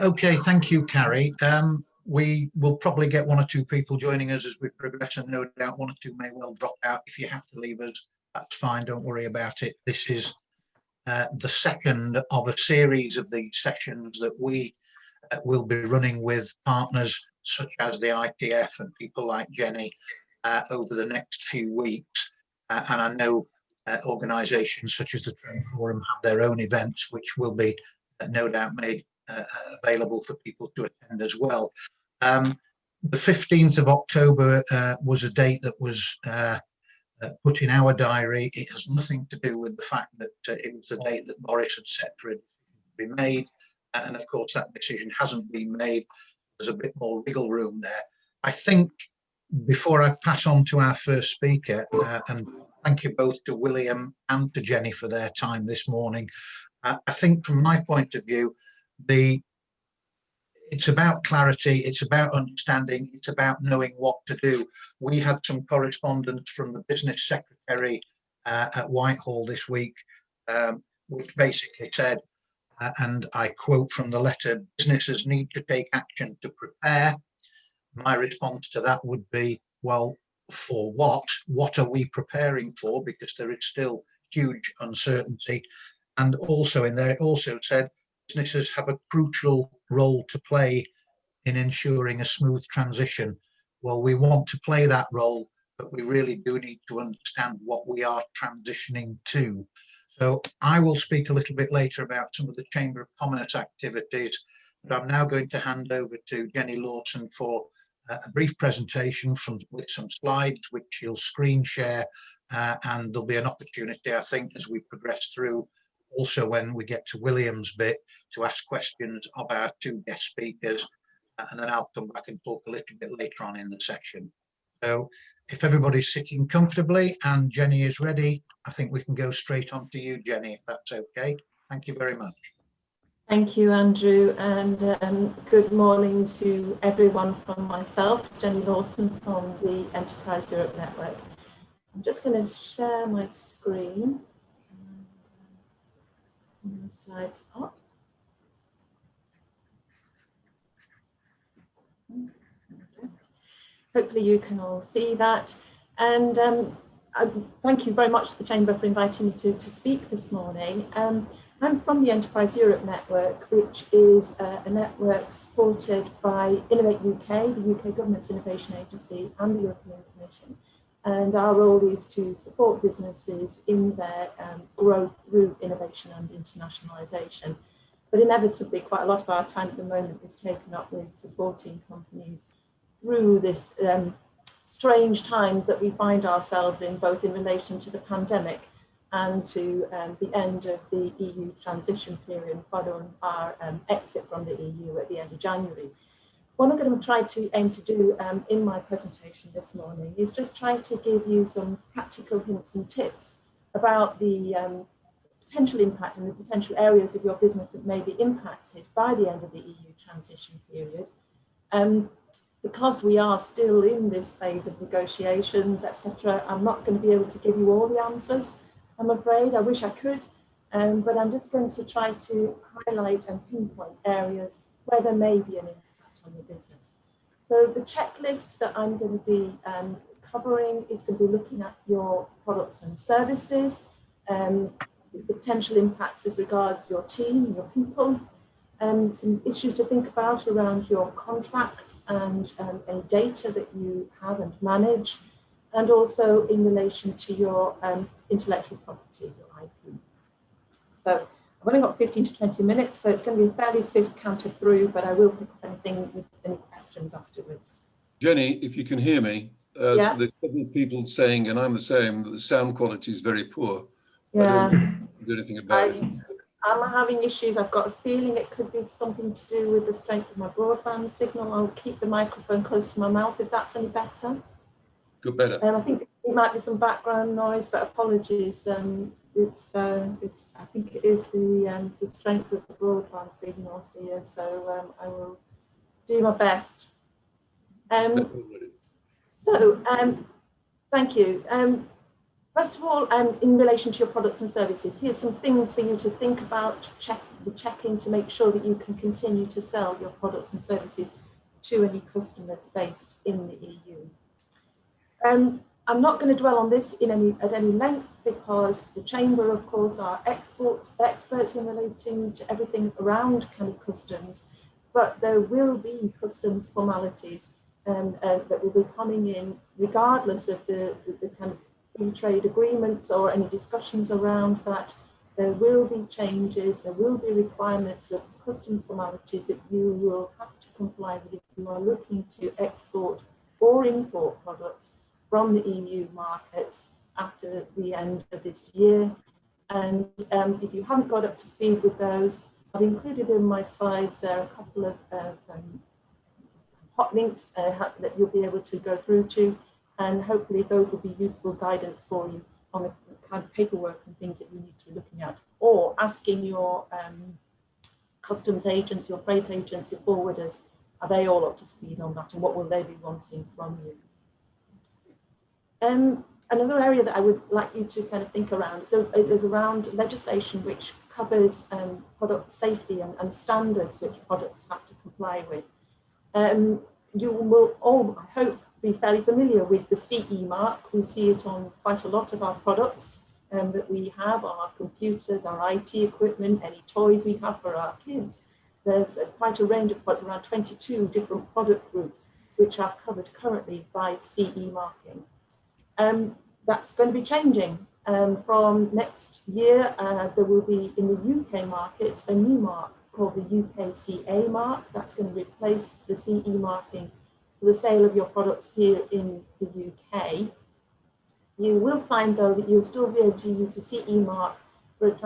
Okay, thank you, Carrie. We will probably get one or two people joining us as we progress, and no doubt one or two may well drop out. If you have to leave us, that's fine, don't worry about it. This is the second of a series of these sessions that we will be running with partners such as the ITF and people like Jenny over the next few weeks. And I know organisations such as the Trade Forum have their own events, which will be no doubt made available for people to attend as well. The 15th of October was a date that was put in our diary. It has nothing to do with the fact that it was the date that Boris had set for it to be made. And of course, that decision hasn't been made. There's a bit more wiggle room there. I think before I pass on to our first speaker, and thank you both to William and to Jenny for their time this morning. I think from my point of view, it's about clarity, it's about understanding, it's about knowing what to do. We had some correspondence from the business secretary at Whitehall this week, which basically said, and I quote from the letter, businesses need to take action to prepare. My response to that would be, well, for what? What are we preparing for? Because there is still huge uncertainty. And also in there, it also said businesses have a crucial role to play in ensuring a smooth transition. Well, we want to play that role, but we really do need to understand what we are transitioning to. So I will speak a little bit later about some of the Chamber of Commerce activities, but I'm now going to hand over to Jenny Lawson for a brief presentation with some slides, which she'll screen share, and there'll be an opportunity, I think, as we progress through, also when we get to William's bit, to ask questions of our two guest speakers, and then I'll come back and talk a little bit later on in the session. So if everybody's sitting comfortably and Jenny is ready, I think we can go straight on to you, Jenny, if that's okay. Thank you very much. Thank you, Andrew, and good morning to everyone from myself, Jenny Lawson from the Enterprise Europe Network. I'm just going to share my screen. The slides up. Okay. Hopefully you can all see that. And thank you very much to the Chamber for inviting me to speak this morning. I'm from the Enterprise Europe Network, which is a network supported by Innovate UK, the UK Government's Innovation Agency, and the European Commission. And our role is to support businesses in their growth through innovation and internationalisation. But inevitably, quite a lot of our time at the moment is taken up with supporting companies through this strange time that we find ourselves in, both in relation to the pandemic and to the end of the EU transition period following our exit from the EU at the end of January. What I'm going to try to aim to do in my presentation this morning is just try to give you some practical hints and tips about the potential impact and the potential areas of your business that may be impacted by the end of the EU transition period. Because we are still in this phase of negotiations, etc., I'm not going to be able to give you all the answers, I'm afraid. I wish I could, but I'm just going to try to highlight and pinpoint areas where there may be an impact on your business. So the checklist that I'm going to be covering is going to be looking at your products and services, the potential impacts as regards your team, your people, some issues to think about around your contracts and any data that you have and manage, and also in relation to your intellectual property, your IP. So I've only got 15 to 20 minutes, so it's going to be a fairly swift counter through, but I will pick up anything with any questions afterwards. Jenny, if you can hear me, yeah. there's several people saying, and I'm the same, that the sound quality is very poor. Yeah. I don't do anything about it. I'm having issues. I've got a feeling it could be something to do with the strength of my broadband signal. I'll keep the microphone close to my mouth if that's any better. Good, better. I think it might be some background noise, but apologies. I think it is the strength of the broadband signals here. So I will do my best. Thank you. First of all, in relation to your products and services, here's some things for you to think about, checking to make sure that you can continue to sell your products and services to any customers based in the EU. I'm not going to dwell on this at any length, because the Chamber, of course, are experts in relating to everything around kind of customs, but there will be customs formalities that will be coming in regardless of the kind of free trade agreements or any discussions around that. There will be changes, there will be requirements of customs formalities that you will have to comply with if you are looking to export or import products from the EU markets after the end of this year. And if you haven't got up to speed with those, I've included in my slides there a couple of hot links that you'll be able to go through to, and hopefully those will be useful guidance for you on the kind of paperwork and things that you need to be looking at, or asking your customs agents, your freight agents, your forwarders, are they all up to speed on that, and what will they be wanting from you? Another area that I would like you to kind of think around is around legislation which covers product safety and standards which products have to comply with. You will all, I hope, be fairly familiar with the CE mark. We see it on quite a lot of our products that we have, our computers, our IT equipment, any toys we have for our kids. There's quite a range of products, around 22 different product groups, which are covered currently by CE marking. That's going to be changing. From next year, there will be in the UK market a new mark called the UKCA mark. That's going to replace the CE marking for the sale of your products here in the UK. You will find, though, that you'll still be able to use the CE mark for a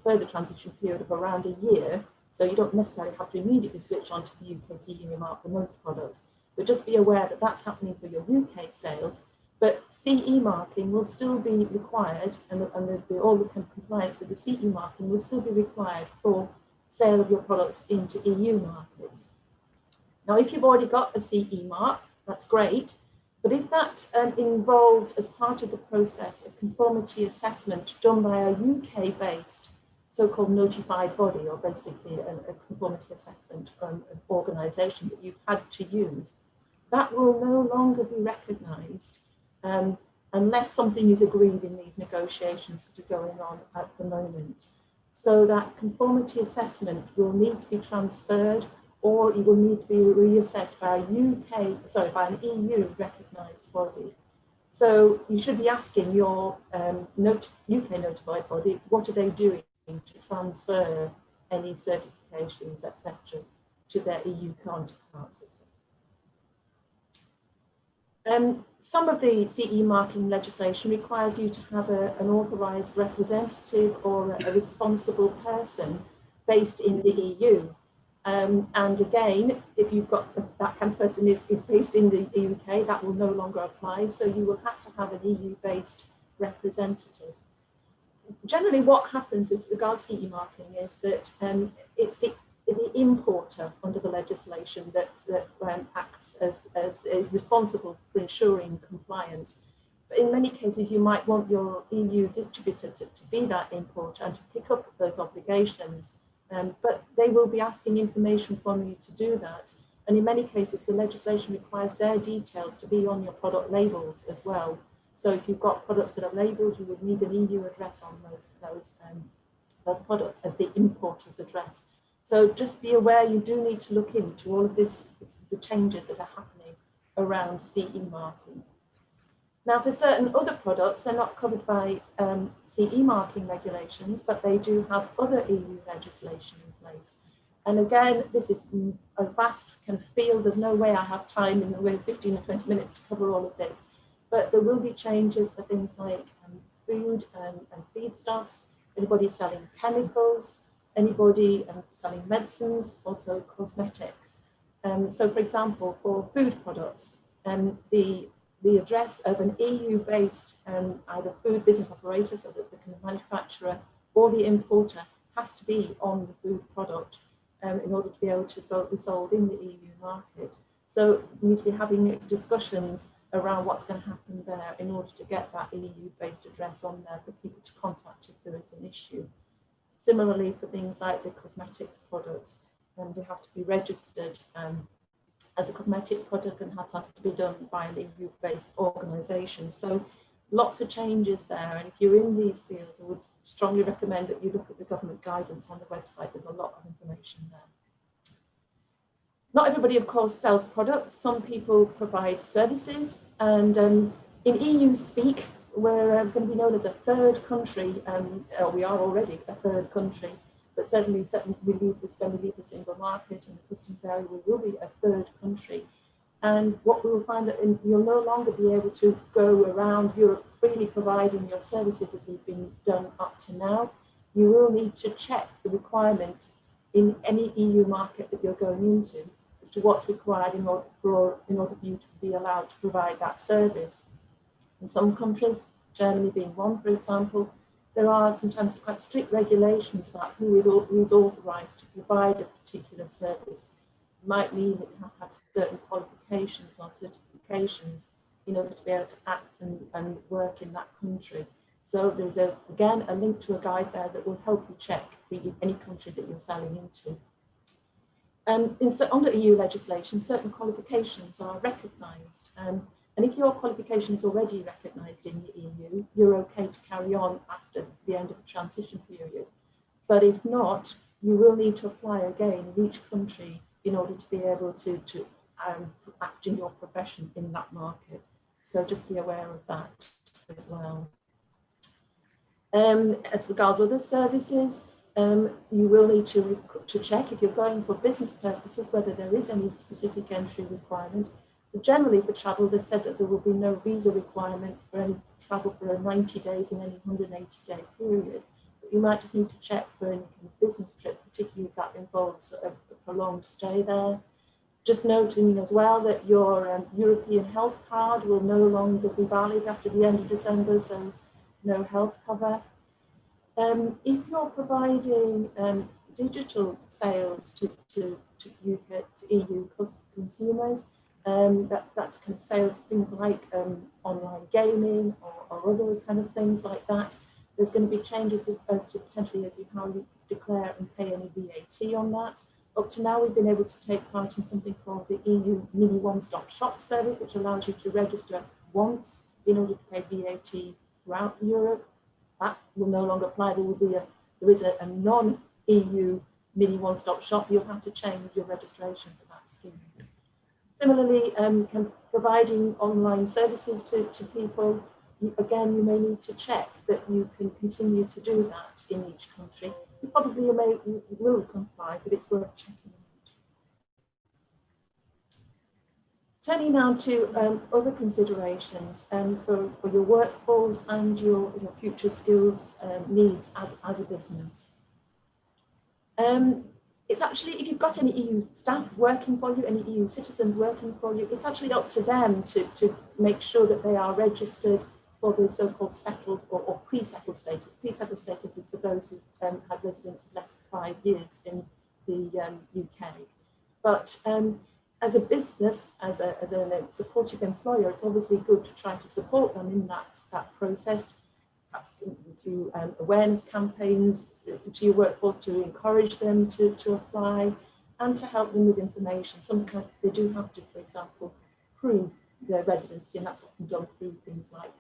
further transition period of around a year. So you don't necessarily have to immediately switch on to the UKCA mark for most products. But just be aware that that's happening for your UK sales. But CE marking will still be required, and all the compliance with the CE marking will still be required for sale of your products into EU markets. Now, if you've already got a CE mark, that's great. But if that involved, as part of the process, a conformity assessment done by a UK-based so-called notified body, or basically a conformity assessment organisation that you've had to use, that will no longer be recognised unless something is agreed in these negotiations that are going on at the moment. So that conformity assessment will need to be transferred, or it will need to be reassessed by an EU recognised body. So you should be asking your UK notified body, what are they doing to transfer any certifications, etc., to their EU counterparts. Some of the CE marking legislation requires you to have an authorised representative or a responsible person based in the EU. And again, if you've got that kind of person is based in the UK, that will no longer apply. So you will have to have an EU-based representative. Generally, what happens with regards to CE marking is that it's the importer under the legislation that acts as is responsible for ensuring compliance. But in many cases, you might want your EU distributor to be that importer and to pick up those obligations. But they will be asking information from you to do that. And in many cases, the legislation requires their details to be on your product labels as well. So if you've got products that are labelled, you would need an EU address on those products as the importer's address. So just be aware you do need to look into all of this, the changes that are happening around CE marking. Now, for certain other products, they're not covered by CE marking regulations, but they do have other EU legislation in place. And again, this is a vast kind of field. There's no way I have time in the way of 15 or 20 minutes to cover all of this. But there will be changes for things like food and feedstuffs, anybody selling chemicals, anybody selling medicines, also cosmetics. So, for example, for food products, the address of an EU-based either food business operator, so that the manufacturer or the importer has to be on the food product in order to be able to be sold in the EU market. So we need to be having discussions around what's going to happen there in order to get that EU-based address on there for people to contact if there is an issue. Similarly, for things like the cosmetics products, they have to be registered as a cosmetic product and has to be done by an EU-based organisation. So lots of changes there, and if you're in these fields, I would strongly recommend that you look at the government guidance on the website. There's a lot of information there. Not everybody, of course, sells products. Some people provide services, and in EU speak, we're going to be known as a third country, or we are already a third country, but certainly when we leave the single market and the customs area, we will be a third country. And what we will find that you'll no longer be able to go around Europe freely providing your services as we've been done up to now. You will need to check the requirements in any EU market that you're going into as to what's required in order for you to be allowed to provide that service. In some countries, Germany being one, for example, there are sometimes quite strict regulations about who is authorised to provide a particular service. It might mean that you have to have certain qualifications or certifications in order to be able to act and work in that country. So there's, again, a link to a guide there that will help you check any country that you're selling into. Under EU legislation, certain qualifications are recognised. And if your qualification is already recognised in the EU, you're okay to carry on after the end of the transition period. But if not, you will need to apply again in each country in order to be able to act in your profession in that market. So just be aware of that as well. As regards other services, you will need to check if you're going for business purposes whether there is any specific entry requirement. But generally for travel, they've said that there will be no visa requirement for any travel for 90 days in any 180-day period. But you might just need to check for any kind of business trips, particularly if that involves a prolonged stay there. Just noting as well that your European health card will no longer be valid after the end of December, so no health cover. If you're providing digital sales to EU consumers, that's kind of sales, things like online gaming or other kind of things like that. There's going to be changes as to potentially how you declare and pay any VAT on that. Up to now, we've been able to take part in something called the EU Mini One-Stop Shop service, which allows you to register once in order to pay VAT throughout Europe. That will no longer apply. There is a non-EU Mini One-Stop Shop. You'll have to change your registration for that scheme. Similarly, providing online services to people, again, you may need to check that you can continue to do that in each country. You will comply, but it's worth checking out. Turning now to other considerations for your workforce and your future skills needs as a business. It's actually, if you've got any EU staff working for you, any EU citizens working for you, it's actually up to them to make sure that they are registered for the so-called settled or pre-settled status. Pre-settled status is for those who have residence of less than 5 years in the UK. But as a business, as a supportive employer, it's obviously good to try to support them in that process, perhaps through awareness campaigns to your workforce to encourage them to apply and to help them with information. Sometimes they do have to, for example, prove their residency, and that's often done through things like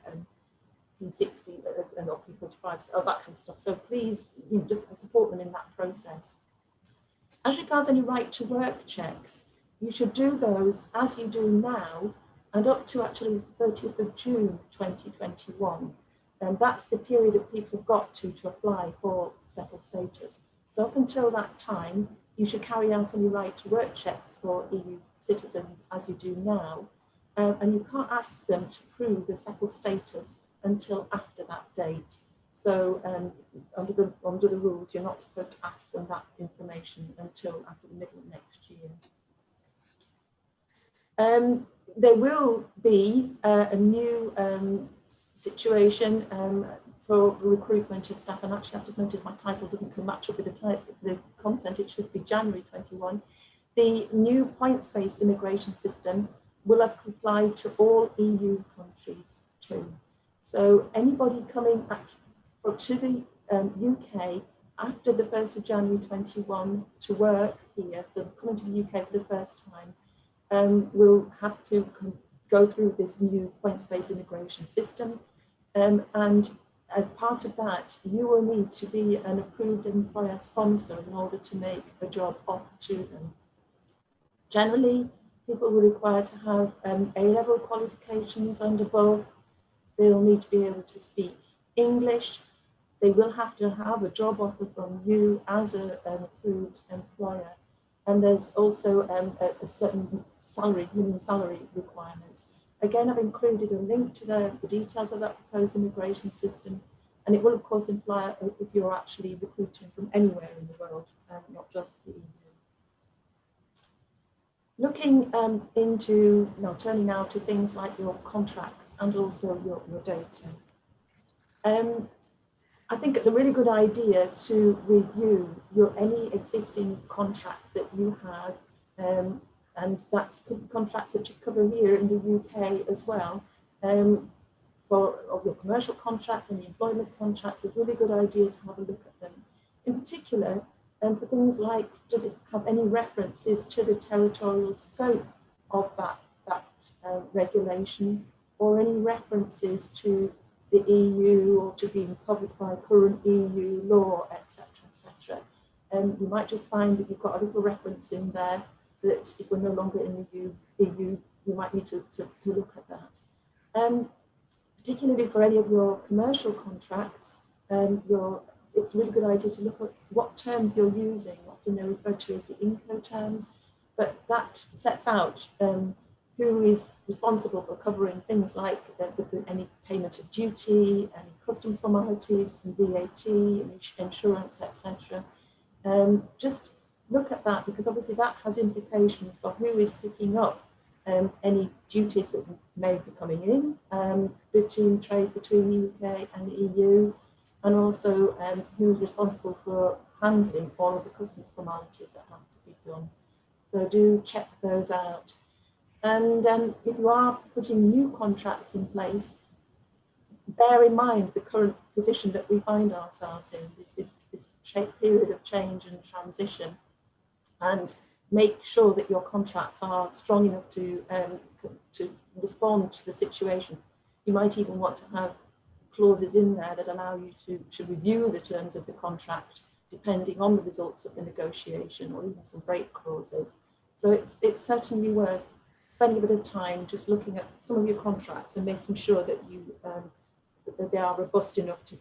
P60 and or P45, all that kind of stuff. So please, just support them in that process. As regards any right to work checks, you should do those as you do now and up to actually the 30th of June 2021. And that's the period that people have got to apply for settled status. So up until that time, you should carry out any right to work checks for EU citizens as you do now. And you can't ask them to prove the settled status until after that date. So under the rules, you're not supposed to ask them that information until after the middle of next year. There will be a new situation for recruitment of staff, and actually I've just noticed my title doesn't match up with the content. It should be January 21. The new points-based immigration system will apply to all EU countries too. So anybody coming to the UK after the 1st of January 21 to work here, for coming to the UK for the first time, will have to go through this new points-based immigration system. And as part of that, you will need to be an approved employer sponsor in order to make a job offer to them. Generally, people will require to have A-level qualifications and above. They'll need to be able to speak English. They will have to have a job offer from you as an approved employer. And there's also a certain salary, minimum salary requirements. Again, I've included a link to the details of that proposed immigration system. And it will, of course, imply if you're actually recruiting from anywhere in the world, not just the EU. Looking into, turning now to things like your contracts and also your data. I think it's a really good idea to review any existing contracts that you have, and that's contracts that just cover here in the UK as well. For your commercial contracts and the employment contracts, it's a really good idea to have a look at them. In particular, for things like, does it have any references to the territorial scope of that regulation, or any references to the EU or to being covered by current EU law, etc., etc. You might just find that you've got a little reference in there that if we're no longer in the EU, you might need to look at that. Particularly for any of your commercial contracts, it's a really good idea to look at what terms you're using. Often they're referred to as the Incoterms, but that sets out who is responsible for covering things like any payment of duty, any customs formalities, and VAT, and insurance, etc. Just look at that, because obviously that has implications for who is picking up any duties that may be coming in between trade between the UK and the EU, and also who's responsible for handling all of the customs formalities that have to be done. So do check those out. And if you are putting new contracts in place, bear in mind the current position that we find ourselves in, this period of change and transition, and make sure that your contracts are strong enough to respond to the situation. You might even want to have clauses in there that allow you to review the terms of the contract depending on the results of the negotiation, or even some break clauses. So it's certainly worth spending a bit of time just looking at some of your contracts and making sure that that they are robust enough to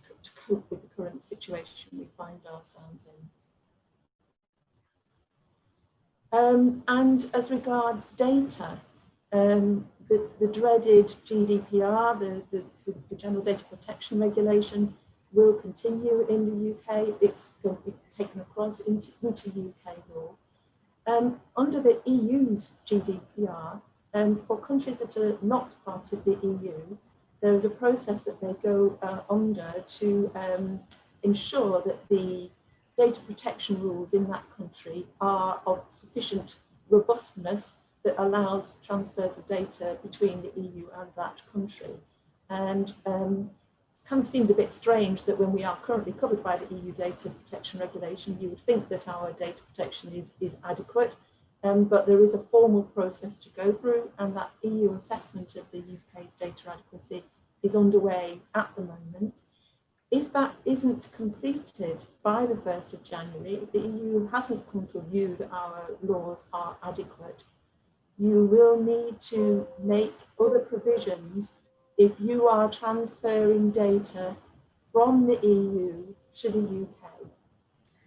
cope with the current situation we find ourselves in. And as regards data, the dreaded GDPR, the General Data Protection Regulation, will continue in the UK. It's going to be taken across into UK law. Under the EU's GDPR, for countries that are not part of the EU, there is a process that they go under to ensure that the data protection rules in that country are of sufficient robustness that allows transfers of data between the EU and that country. And it kind of seems a bit strange that when we are currently covered by the EU data protection regulation, you would think that our data protection is adequate, but there is a formal process to go through, and that EU assessment of the UK's data adequacy is underway at the moment. If that isn't completed by the 1st of January, if the EU hasn't come to a view that our laws are adequate, you will need to make other provisions if you are transferring data from the EU to the UK.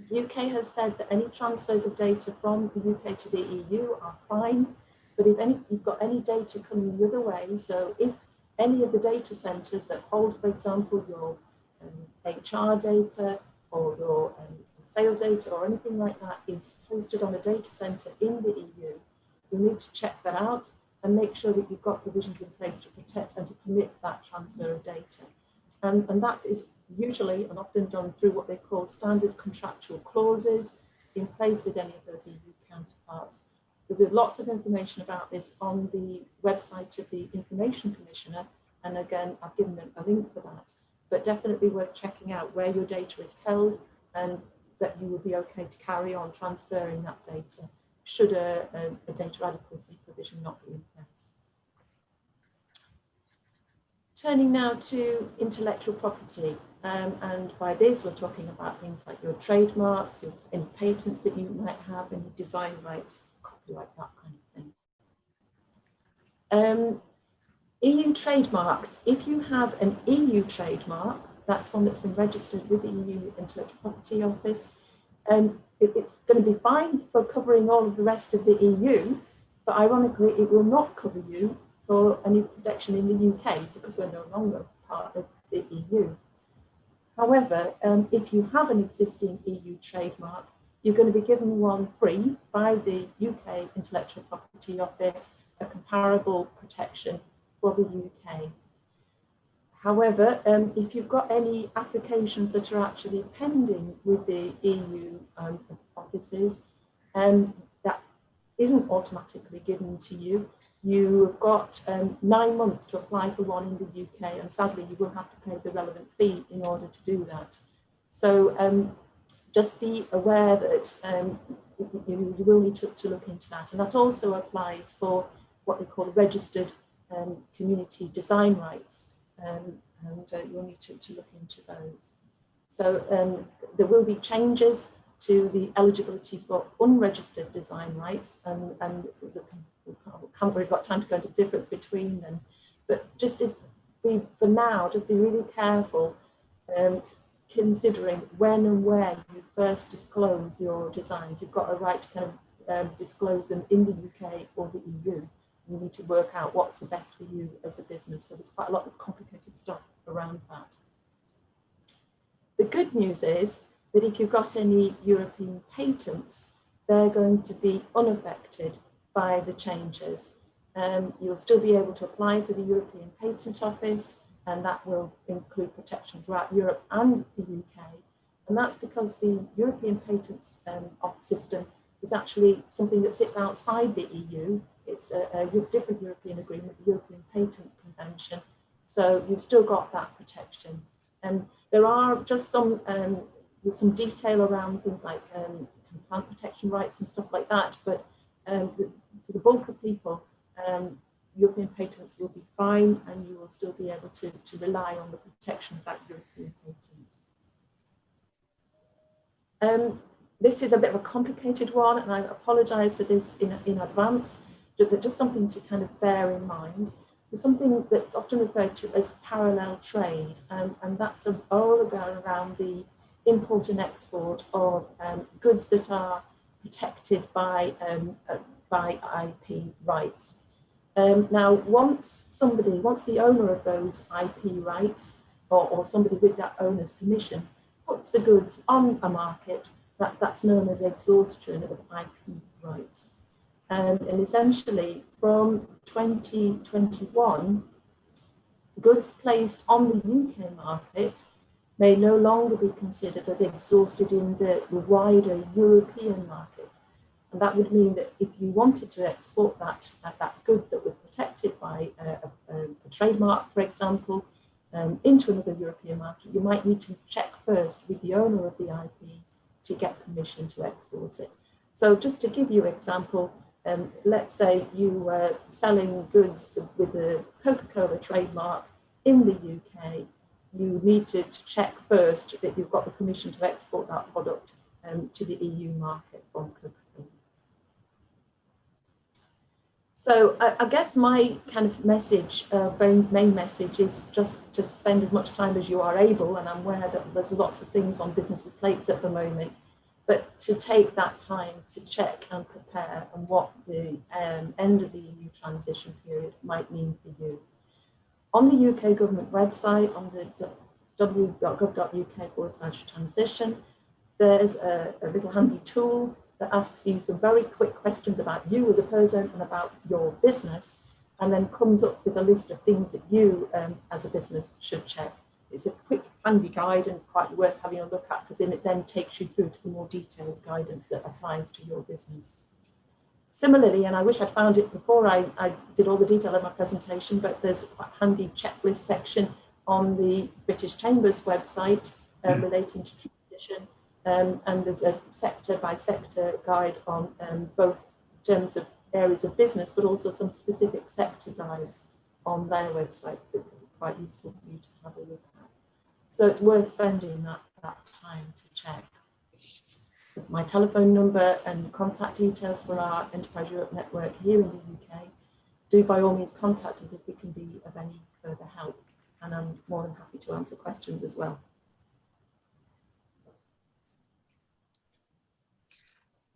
The UK has said that any transfers of data from the UK to the EU are fine, but if you've got any data coming the other way, so if any of the data centres that hold, for example, your HR data or your sales data or anything like that is hosted on a data centre in the EU, you need to check that out and make sure that you've got provisions in place to protect and to permit that transfer of data. And that is usually and often done through what they call standard contractual clauses in place with any of those EU counterparts. There's lots of information about this on the website of the Information Commissioner, and again, I've given them a link for that, but definitely worth checking out where your data is held and that you will be okay to carry on transferring that data should a data adequacy provision not be in place. Turning now to intellectual property, and by this we're talking about things like your trademarks, any patents that you might have, any design rights, copyright, that kind of thing. EU trademarks, if you have an EU trademark, that's one that's been registered with the EU Intellectual Property Office, it's going to be fine for covering all of the rest of the EU, but ironically it will not cover you for any protection in the UK because we're no longer part of the EU. However, if you have an existing EU trademark, you're going to be given one free by the UK Intellectual Property Office, a comparable protection for the UK. However, if you've got any applications that are actually pending with the EU offices, that isn't automatically given to you. You've got 9 months to apply for one in the UK, and sadly you will have to pay the relevant fee in order to do that. So just be aware that you will need to look into that, and that also applies for what they call registered community design rights, and you'll need to look into those. So there will be changes to the eligibility for unregistered design rights, and there's haven't really got time to go into the difference between them, but just for now, just be really careful considering when and where you first disclose your designs. You've got a right to kind of disclose them in the UK or the EU. You need to work out what's the best for you as a business. So there's quite a lot of complicated stuff around that. The good news is that if you've got any European patents, they're going to be unaffected by the changes. You'll still be able to apply for the European Patent Office, and that will include protection throughout Europe and the UK. And that's because the European Patents system is actually something that sits outside the EU. It's a different European agreement, the European Patent Convention. So you've still got that protection. And there are just some detail around things like plant protection rights and stuff like that, but for the bulk of people, European patents will be fine, and you will still be able to rely on the protection of that European patent. This is a bit of a complicated one, and I apologise for this in advance, but just something to kind of bear in mind. There's something that's often referred to as parallel trade, and that's all around the import and export of goods that are protected by IP rights. Now, once the owner of those IP rights, or somebody with that owner's permission, puts the goods on a market, that's known as exhaustion of IP rights. And essentially, from 2021, goods placed on the UK market may no longer be considered as exhausted in the wider European market. And that would mean that if you wanted to export that good that was protected by a trademark, for example, into another European market, you might need to check first with the owner of the IP to get permission to export it. So just to give you an example, let's say you were selling goods with the Coca-Cola trademark in the UK. You need to check first that you've got the permission to export that product to the EU market from Coca-Cola. So I guess my kind of message, main message, is just to spend as much time as you are able, and I'm aware that there's lots of things on businesses' plates at the moment, but to take that time to check and prepare on what the end of the EU transition period might mean for you. On the UK government website, on the www.gov.uk/transition, there's a little handy tool that asks you some very quick questions about you as a person and about your business, and then comes up with a list of things that you as a business should check. It's a quick, handy guide, and it's quite worth having a look at, because then it then takes you through to the more detailed guidance that applies to your business. Similarly, and I wish I'd found it before I did all the detail of my presentation, but there's a quite handy checklist section on the British Chamber's website relating to transition, and there's a sector by sector guide on both in terms of areas of business, but also some specific sector guides on their website that would be quite useful for you to have a look at. So it's worth spending that time to check. There's my telephone number and contact details for our Enterprise Europe network here in the UK. Do by all means contact us if we can be of any further help, and I'm more than happy to answer questions as well.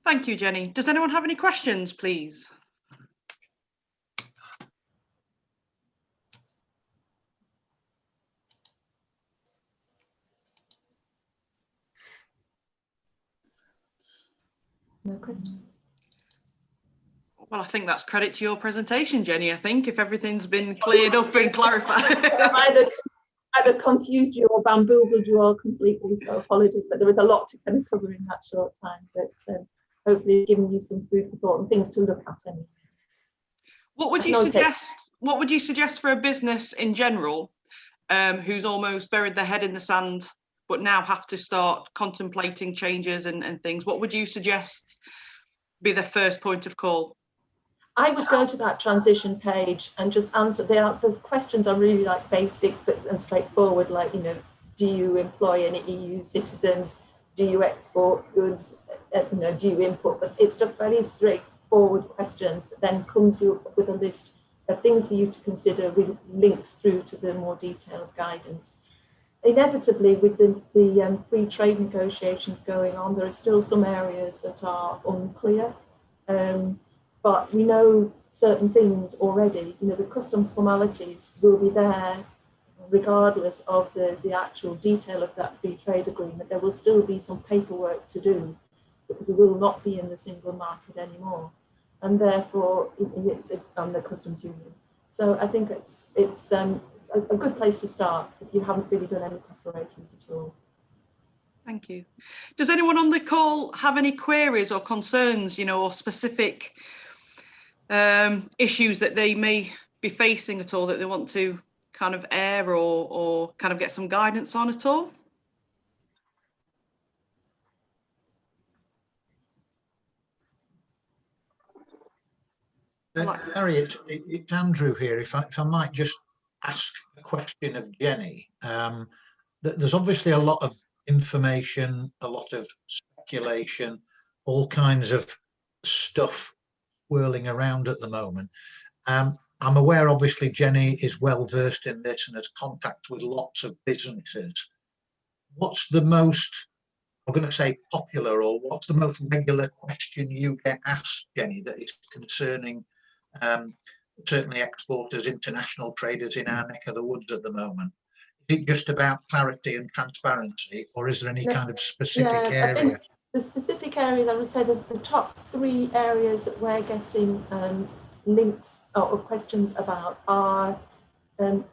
Thank you, Jenny. Does anyone have any questions, please? No questions? Well, I think that's credit to your presentation, Jenny. I think if everything's been cleared up and clarified. I've either confused you or bamboozled you all completely, so apologies, but there was a lot to kind of cover in that short time, but hopefully giving you some food for thought and things to look at anyway. What would you suggest? What would you suggest for a business in general who's almost buried their head in the sand, but now have to start contemplating changes and things? What would you suggest be the first point of call? I would go to that transition page and just answer. The questions are really like basic and straightforward, like, you know, do you employ any EU citizens? Do you export goods? You know, do you import? But it's just very straightforward questions that then comes you up with a list of things for you to consider with links through to the more detailed guidance. Inevitably, with the free trade negotiations going on, there are still some areas that are unclear. But we know certain things already. You know, the customs formalities will be there regardless of the actual detail of that free trade agreement. There will still be some paperwork to do because we will not be in the single market anymore, and therefore it's on the customs union. So I think it's a good place to start if you haven't really done any preparations at all. Thank you. Does anyone on the call have any queries or concerns, you know, or specific issues that they may be facing at all that they want to kind of air or kind of get some guidance on at all? Harry, it's Andrew here. If I might just ask a question of Jenny. There's obviously a lot of information, a lot of speculation, all kinds of stuff whirling around at the moment. I'm aware, obviously, Jenny is well versed in this and has contact with lots of businesses. What's the most, I'm going to say popular, or what's the most regular question you get asked, Jenny, that is concerning certainly exporters, international traders in our neck of the woods at the moment? Is it just about clarity and transparency, or is there any kind of specific area? I think the specific areas, I would say that the top 3 areas that we're getting links or questions about are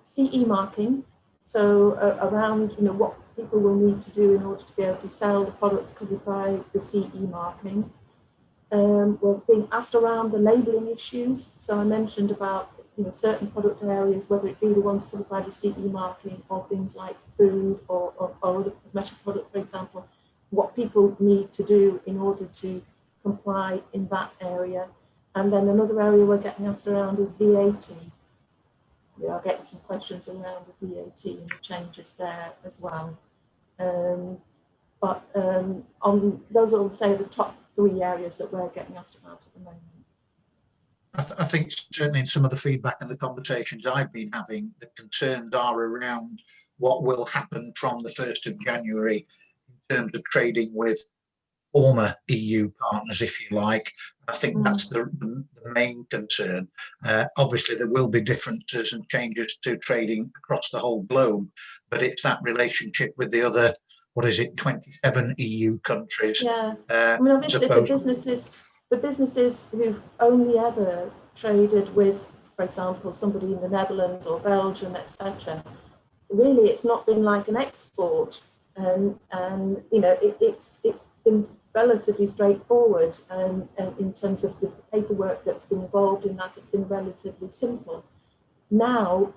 CE marking. So around, you know, what people will need to do in order to be able to sell the products covered by the CE marking. We're being asked around the labelling issues. So I mentioned about, you know, certain product areas, whether it be the ones covered by the CE marking or things like food or other cosmetic products, for example, what people need to do in order to comply in that area. And then another area we're getting asked around is VAT. We are getting some questions around the VAT and the changes there as well. But on those are, say, the top 3 areas that we're getting asked about at the moment. I think certainly in some of the feedback and the conversations I've been having, the concerns are around what will happen from the 1st of January in terms of trading with former EU partners, if you like. I think that's the main concern. Obviously, there will be differences and changes to trading across the whole globe, but it's that relationship with the other, 27 EU countries. Yeah, I mean, obviously the businesses who've only ever traded with, for example, somebody in the Netherlands or Belgium, etc., really it's not been like an export, and you know, it's been relatively straightforward, and in terms of the paperwork that's been involved in that, it's been relatively simple. Now,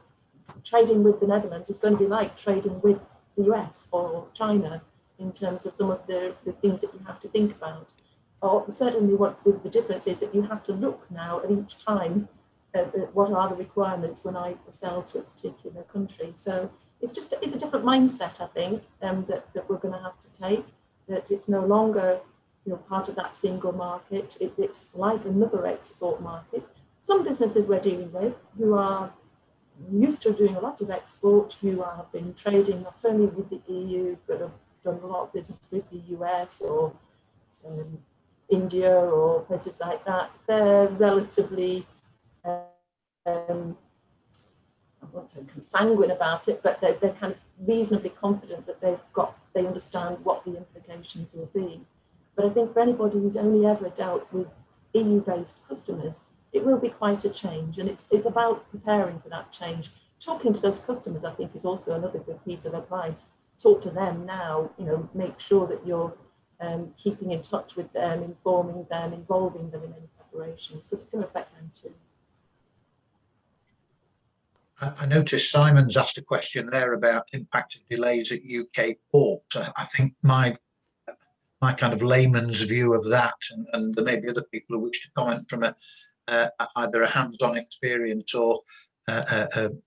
trading with the Netherlands is going to be like trading with the US or China in terms of some of the things that you have to think about. Or certainly what the difference is that you have to look now at each time at what are the requirements when I sell to a particular country. So it's a different mindset, I think, that we're going to have to take, that it's no longer part of that single market. It's like another export market. Some businesses we're dealing with who are used to doing a lot of export, who have been trading not only with the EU, but have done a lot of business with the US or India or places like that. They're relatively, I won't say sanguine about it, but they're kind of reasonably confident that they understand what the implications will be. But I think for anybody who's only ever dealt with EU-based customers, it will be quite a change, and it's about preparing for that change. Talking to those customers, I think, is also another good piece of advice. Talk to them now, make sure that you're keeping in touch with them, informing them, involving them in any preparations, because it's going to affect them too. I noticed Simon's asked a question there about impact of delays at UK ports. I think my kind of layman's view of that, and there may be other people who wish to comment from either a hands-on experience or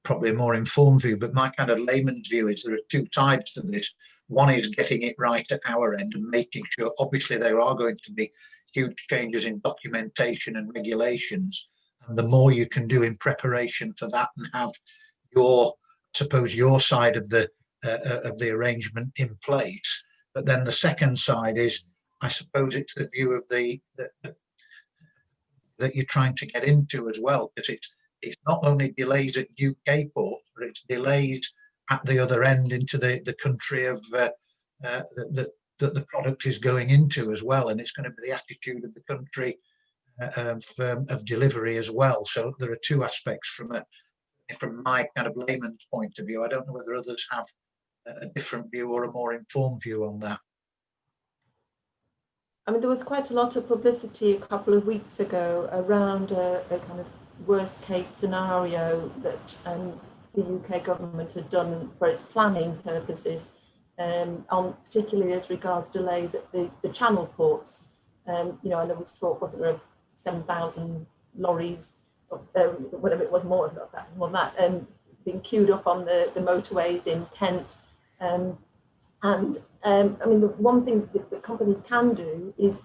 probably a more informed view, but my kind of layman's view is there are two sides to this. One is getting it right at our end and making sure, obviously there are going to be huge changes in documentation and regulations, and the more you can do in preparation for that and have your side of the arrangement in place. But then the second side is, I suppose it's the view of that you're trying to get into as well, because it's not only delays at UK ports, but it's delays at the other end into the country of that the product is going into as well, and it's going to be the attitude of the country of delivery as well. So there are two aspects from my kind of layman's point of view. I don't know whether others have a different view or a more informed view on that. I mean, there was quite a lot of publicity a couple of weeks ago around a kind of worst case scenario that the UK government had done for its planning purposes, on particularly as regards delays at the channel ports. And there was talk, wasn't there, of 7,000 lorries, whatever it was, more than that, being queued up on the motorways in Kent. I mean, the one thing that companies can do is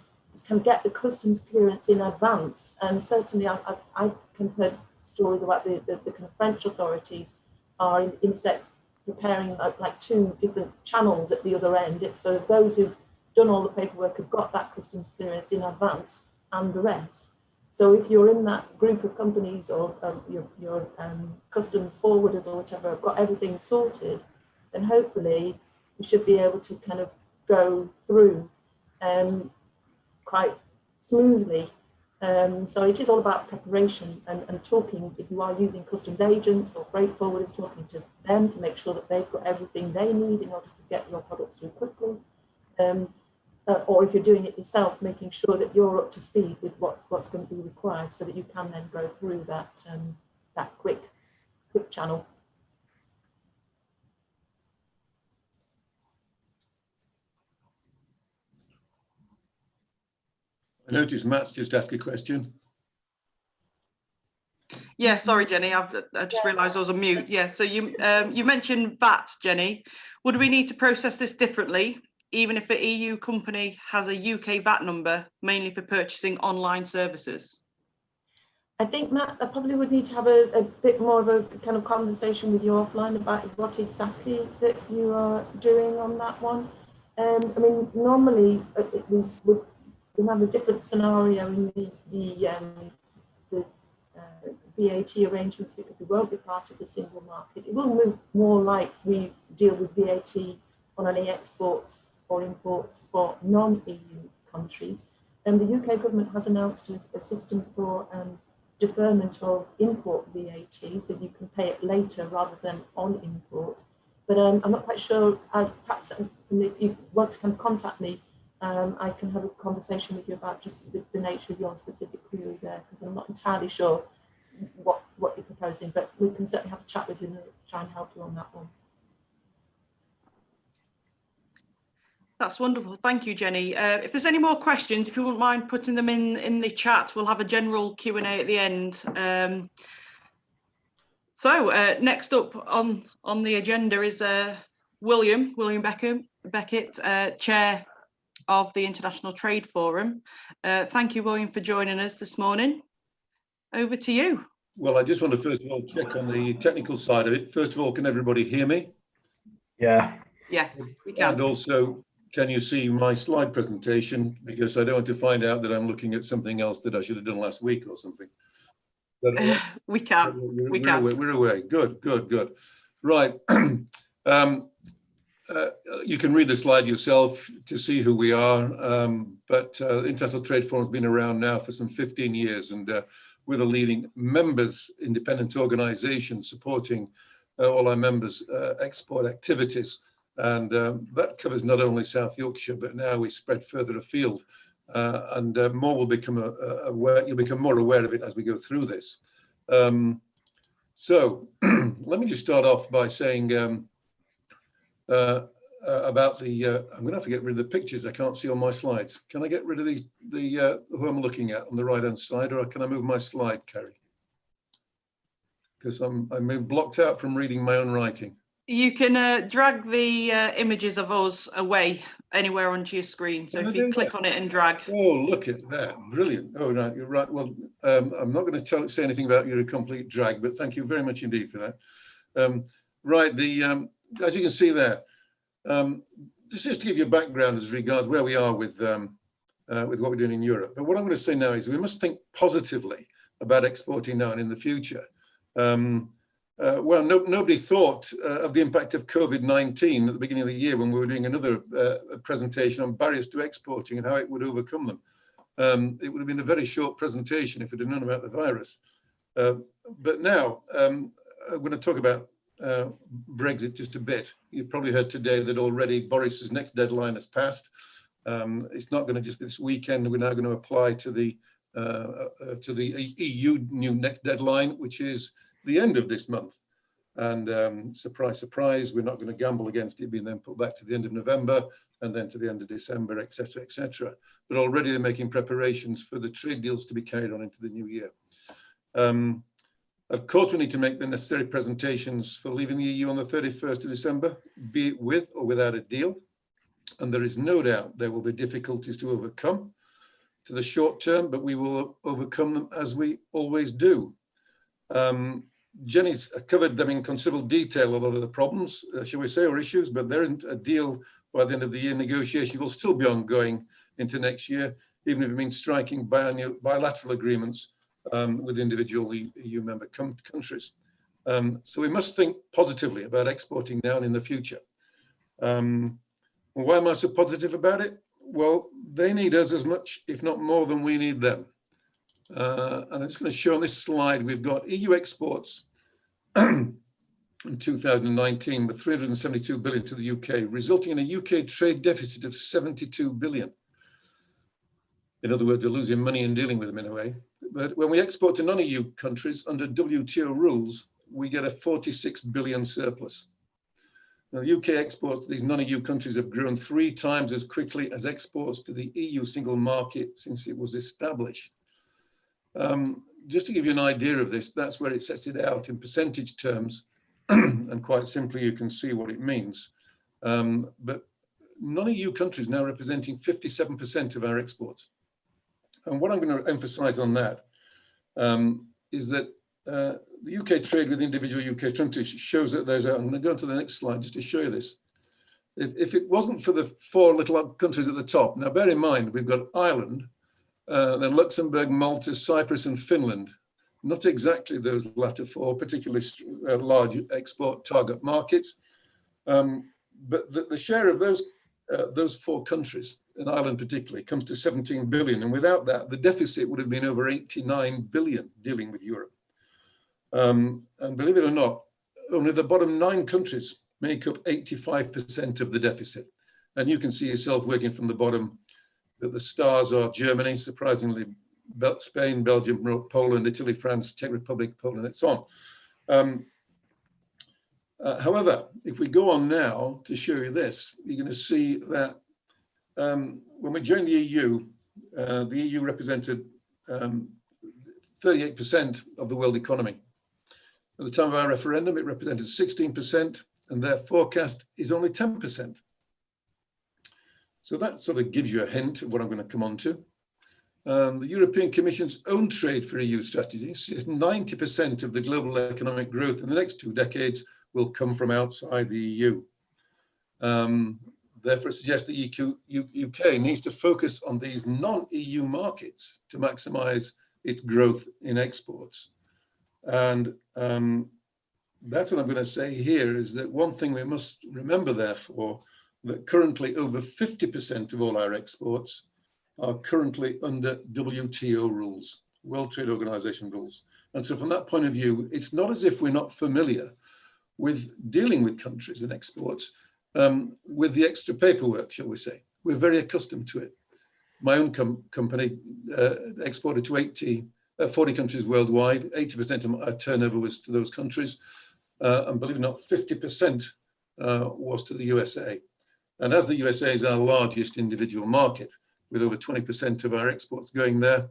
can get the customs clearance in advance. And certainly I can heard stories about the kind of French authorities are in fact preparing like two different channels at the other end. It's for those who've done all the paperwork, have got that customs clearance in advance, and the rest. So if you're in that group of companies or your customs forwarders or whatever have got everything sorted, then hopefully you should be able to kind of go through quite smoothly. So it is all about preparation and talking, if you are using customs agents or freight forwarders, talking to them to make sure that they've got everything they need in order to get your products through quickly. Or if you're doing it yourself, making sure that you're up to speed with what's going to be required so that you can then go through that quick channel. I noticed Matt's just asked a question. Yeah, sorry, Jenny, I just realised I was on mute. Yeah, so you mentioned VAT, Jenny. Would we need to process this differently, even if an EU company has a UK VAT number, mainly for purchasing online services? I think, Matt, I probably would need to have a bit more of a kind of conversation with you offline about what exactly that you are doing on that one. I mean, normally we have a different scenario in the VAT arrangements because we won't be part of the single market. It will move more like we deal with VAT on any exports or imports for non-EU countries. And the UK government has announced a system for deferment of import VAT, so you can pay it later rather than on import. But I'm not quite sure, perhaps if you want to come contact me I can have a conversation with you about just the nature of your specific query there, because I'm not entirely sure what you're proposing, but we can certainly have a chat with you and try and help you on that one. That's wonderful. Thank you, Jenny. If there's any more questions, if you wouldn't mind putting them in the chat, we'll have a general Q&A at the end. Next up on the agenda is William Beckett, Chair of the International Trade Forum. Thank you, William, for joining us this morning. Over to you. Well, I just want to first of all check on the technical side of it. First of all, can everybody hear me? Yeah. Yes, we can. And also, can you see my slide presentation? Because I don't want to find out that I'm looking at something else that I should have done last week or something. We can. We're away. Good. Right. You can read the slide yourself to see who we are. But the International Trade Forum has been around now for some 15 years, and we're the leading members independent organization supporting all our members' export activities. And that covers not only South Yorkshire, but now we spread further afield. And more will become aware, you'll become more aware of it as we go through this. So let me just start off by saying about the, I'm gonna have to get rid of the pictures. I can't see on my slides. Can I get rid of who I'm looking at on the right-hand side, or can I move my slide, Carrie? Because I'm blocked out from reading my own writing. You can drag the images of us away anywhere onto your screen. So if you click on it and drag. Oh, look at that. Brilliant. Oh, no, you're right. Well, I'm not going to say anything about your complete drag, but thank you very much indeed for that. Right. As you can see there, just to give you a background as regards where we are with what we're doing in Europe. But what I'm going to say now is we must think positively about exporting now and in the future. Well, nobody thought of the impact of COVID-19 at the beginning of the year when we were doing another presentation on barriers to exporting and how it would overcome them. It would have been a very short presentation if it had known about the virus. But now I'm going to talk about Brexit just a bit. You've probably heard today that already Boris's next deadline has passed. It's not going to just be this weekend. We're now going to apply to the EU new next deadline, which is the end of this month. And surprise, surprise, we're not going to gamble against it being then put back to the end of November and then to the end of December, etc., etc. But already they're making preparations for the trade deals to be carried on into the new year. Of course, we need to make the necessary presentations for leaving the EU on the 31st of December, be it with or without a deal. And there is no doubt there will be difficulties to overcome to the short term, but we will overcome them as we always do. Jenny's covered them in considerable detail, a lot of the problems, shall we say, or issues, but there isn't a deal by the end of the year. Negotiation will still be ongoing into next year, even if it means striking bilateral agreements with individual EU member countries. So we must think positively about exporting now and in the future. Why am I so positive about it? Well, they need us as much, if not more, than we need them. And I'm just going to show on this slide, we've got EU exports in 2019 with 372 billion to the UK, resulting in a UK trade deficit of 72 billion. In other words, we're losing money in dealing with them in a way. But when we export to non-EU countries under WTO rules, we get a 46 billion surplus. Now, the UK exports to these non-EU countries have grown 3 times as quickly as exports to the EU single market since it was established. Just to give you an idea of this, that's where it sets it out in percentage terms. And quite simply, you can see what it means. But non-EU countries now representing 57% of our exports. And what I'm going to emphasize on that is that the UK trade with individual UK countries shows that there's I'm going to go to the next slide just to show you this. If it wasn't for the 4 little countries at the top, now bear in mind, we've got Ireland, then Luxembourg, Malta, Cyprus, and Finland. Not exactly those latter 4 particularly large export target markets, but the share of those 4 countries, in Ireland particularly, comes to 17 billion. And without that, the deficit would have been over 89 billion dealing with Europe. And believe it or not, only the bottom 9 countries make up 85% of the deficit. And you can see yourself working from the bottom that the stars are Germany, surprisingly, Spain, Belgium, Poland, Italy, France, Czech Republic, Poland, and so on. However, if we go on now to show you this, you're going to see that when we joined the EU represented 38% of the world economy. At the time of our referendum, it represented 16%, and their forecast is only 10%. So that sort of gives you a hint of what I'm going to come on to. The European Commission's own trade for EU strategy says 90% of the global economic growth in the next 2 decades will come from outside the EU. Therefore, it suggests the UK needs to focus on these non-EU markets to maximize its growth in exports. And that's what I'm going to say here, is that one thing we must remember, therefore, that currently over 50% of all our exports are currently under WTO rules, World Trade Organization rules. And so from that point of view, it's not as if we're not familiar with dealing with countries and exports with the extra paperwork, shall we say. We're very accustomed to it. My own company exported to 40 countries worldwide. 80% of our turnover was to those countries. And believe it or not, 50% was to the USA. And as the USA is our largest individual market, with over 20% of our exports going there,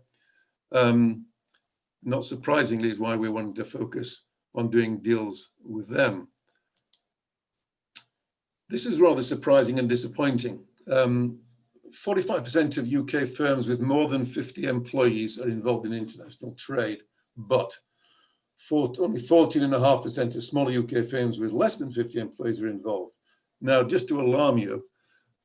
not surprisingly is why we wanted to focus on doing deals with them. This is rather surprising and disappointing. 45% of UK firms with more than 50 employees are involved in international trade, but only 14.5% of smaller UK firms with less than 50 employees are involved. Now, just to alarm you,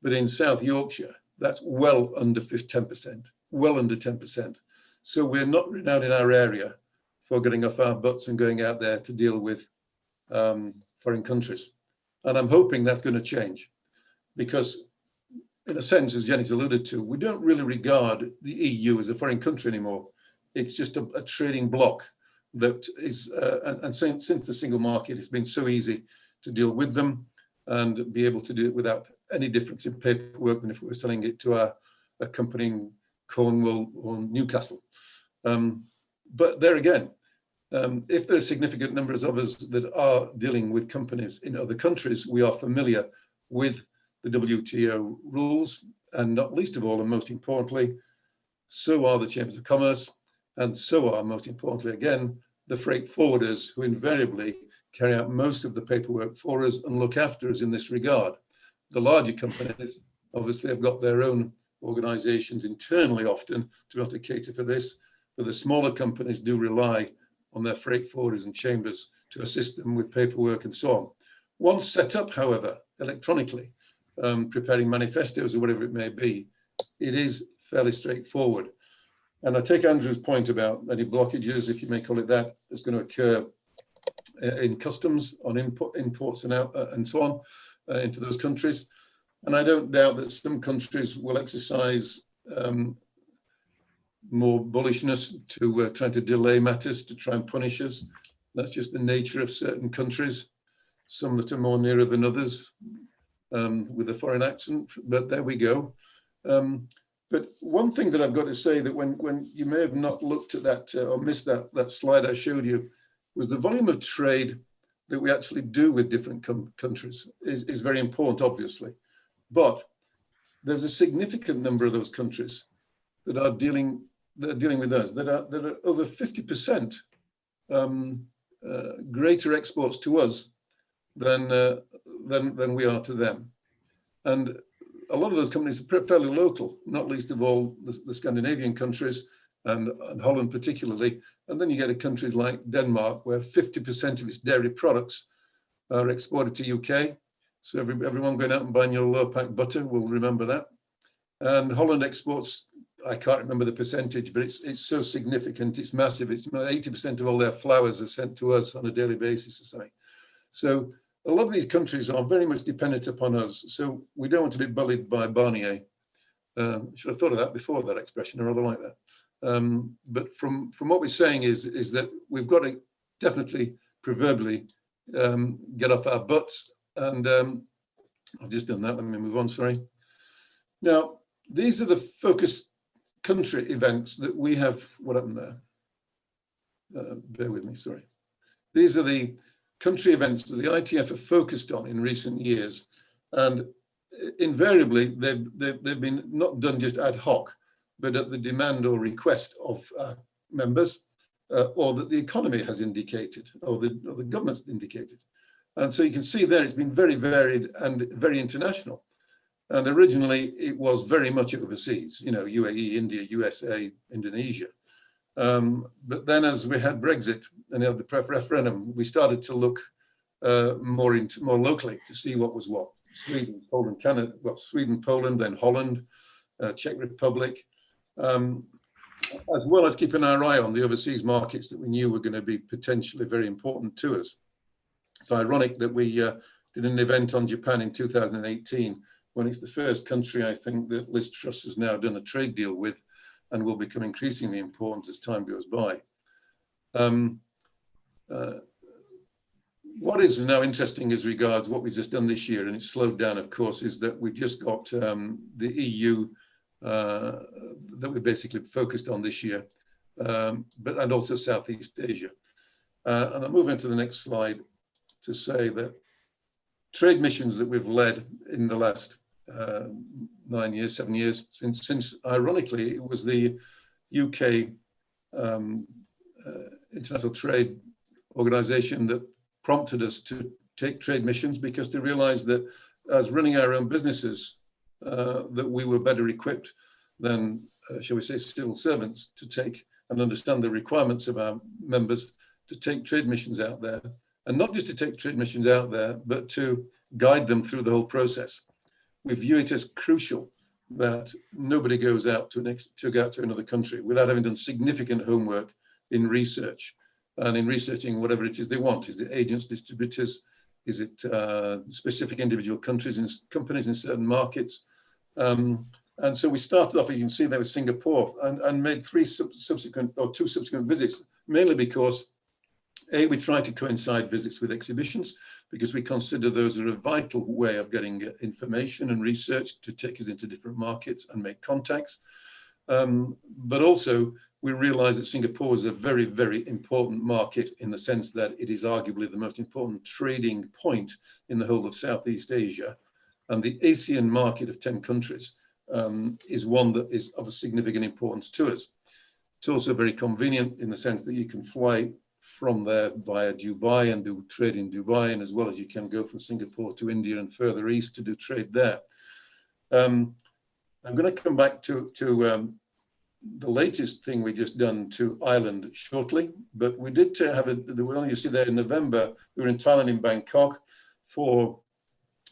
but in South Yorkshire, that's well under 10%, well under 10%. So we're not renowned in our area for getting off our butts and going out there to deal with foreign countries. And I'm hoping that's going to change, because in a sense, as Jenny's alluded to, we don't really regard the EU as a foreign country anymore. It's just a trading bloc that is, and since the single market, it's been so easy to deal with them and be able to do it without any difference in paperwork than if we were selling it to a company in Cornwall or Newcastle. But there again, if there are significant numbers of us that are dealing with companies in other countries, we are familiar with the WTO rules, and not least of all, and most importantly, so are the Chambers of Commerce, and so are, most importantly, again, the freight forwarders, who invariably carry out most of the paperwork for us and look after us in this regard. The larger companies obviously have got their own organizations internally often to be able to cater for this, but the smaller companies do rely on their freight forwarders and chambers to assist them with paperwork and so on. Once set up, however, electronically, preparing manifestos or whatever it may be, it is fairly straightforward. And I take Andrew's point about any blockages, if you may call it that, that's going to occur in customs on imports and out and so on into those countries. And I don't doubt that some countries will exercise more bullishness to try to delay matters, to try and punish us. That's just the nature of certain countries, some that are more nearer than others with a foreign accent, but there we go. But one thing that I've got to say, that when you may have not looked at that or missed that slide I showed you, was the volume of trade that we actually do with different countries is very important, obviously. But there's a significant number of those countries that are dealing with us, that are over 50% greater exports to us than we are to them. And a lot of those companies are fairly local, not least of all the Scandinavian countries and Holland particularly. And then you get to countries like Denmark, where 50% of its dairy products are exported to UK. So everyone going out and buying your low-pack butter will remember that. And Holland exports, I can't remember the percentage, but it's so significant, it's massive. It's 80% of all their flowers are sent to us on a daily basis or something. So a lot of these countries are very much dependent upon us. So we don't want to be bullied by Barnier. Should have thought of that before, that expression, or rather like that. But from what we're saying is that we've got to definitely, proverbially, get off our butts. And I've just done that. Let me move on, sorry. Now, These are the focus country events that we have. What happened there? Bear with me, sorry. These are the country events that the ITF have focused on in recent years. And invariably, they've been not done just ad hoc, but at the demand or request of members, or that the economy has indicated, or the government's indicated. And so you can see there, it's been very varied and very international. And originally, it was very much overseas, you know, UAE, India, USA, Indonesia. But then as we had Brexit and the referendum, we started to look more locally to see what was what. Sweden, Poland, Canada, well, Sweden, Poland, then Holland, Czech Republic, as well as keeping our eye on the overseas markets that we knew were going to be potentially very important to us. It's ironic that we did an event on Japan in 2018, when it's the first country, I think, that Liz Truss has now done a trade deal with, and will become increasingly important as time goes by. What is now interesting as regards what we've just done this year, and it's slowed down, of course, is that we've just got the EU that we basically focused on this year, and also Southeast Asia. And I'll move into the next slide to say that trade missions that we've led in the last 7 years, since ironically, it was the UK International Trade Organization that prompted us to take trade missions, because they realized that as running our own businesses, that we were better equipped than, shall we say, civil servants to take and understand the requirements of our members to take trade missions out there. And not just to take trade missions out there, but to guide them through the whole process. We view it as crucial that nobody goes out to go out to another country without having done significant homework in research and in researching whatever it is they want. Is it agents, distributors? Is it specific individual countries and companies in certain markets? And so we started off, you can see there with Singapore, and made two subsequent visits, mainly because we try to coincide visits with exhibitions, because we consider those are a vital way of getting information and research to take us into different markets and make contacts. But also, we realize that Singapore is a very, very important market in the sense that it is arguably the most important trading point in the whole of Southeast Asia. And the ASEAN market of 10 countries is one that is of a significant importance to us. It's also very convenient in the sense that you can fly from there via Dubai and do trade in Dubai, and as well as you can go from Singapore to India and further east to do trade there. I'm going to come back to the latest thing we just done to Ireland shortly, but we did have the one you see there in November. We were in Thailand, in Bangkok, for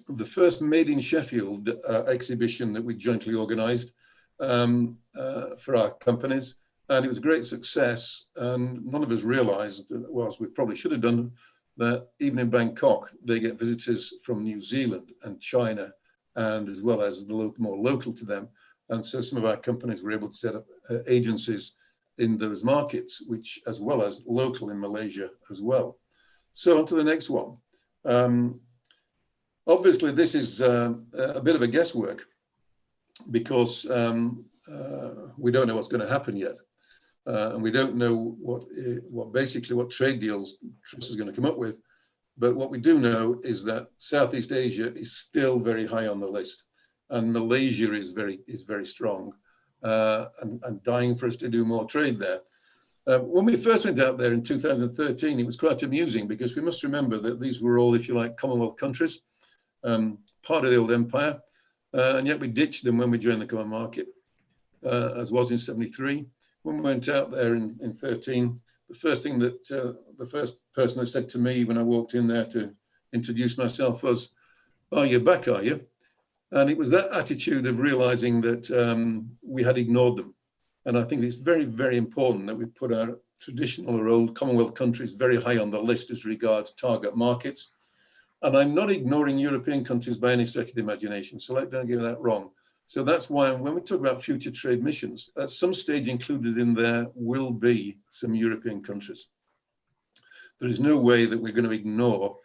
the first Made in Sheffield exhibition that we jointly organized for our companies. And it was a great success, and none of us realized, whilst we probably should have done, that even in Bangkok, they get visitors from New Zealand and China, and as well as the more local to them. And so some of our companies were able to set up agencies in those markets, which as well as local in Malaysia as well. So on to the next one. Obviously, this is a bit of a guesswork, because we don't know what's going to happen yet. And we don't know what trade deals Truss is going to come up with. But what we do know is that Southeast Asia is still very high on the list, and Malaysia is very strong, and dying for us to do more trade there. When we first went out there in 2013, it was quite amusing, because we must remember that these were all, if you like, Commonwealth countries, part of the old empire, and yet we ditched them when we joined the common market, as was in 73. When we went out there in 13, the first thing that the first person that said to me when I walked in there to introduce myself was, "Oh, you're back, are you?" And it was that attitude of realizing that we had ignored them. And I think it's very, very important that we put our traditional or old Commonwealth countries very high on the list as regards target markets. And I'm not ignoring European countries by any stretch of the imagination, so don't get that wrong. So that's why when we talk about future trade missions, at some stage included in there will be some European countries. There is no way that we're going to ignore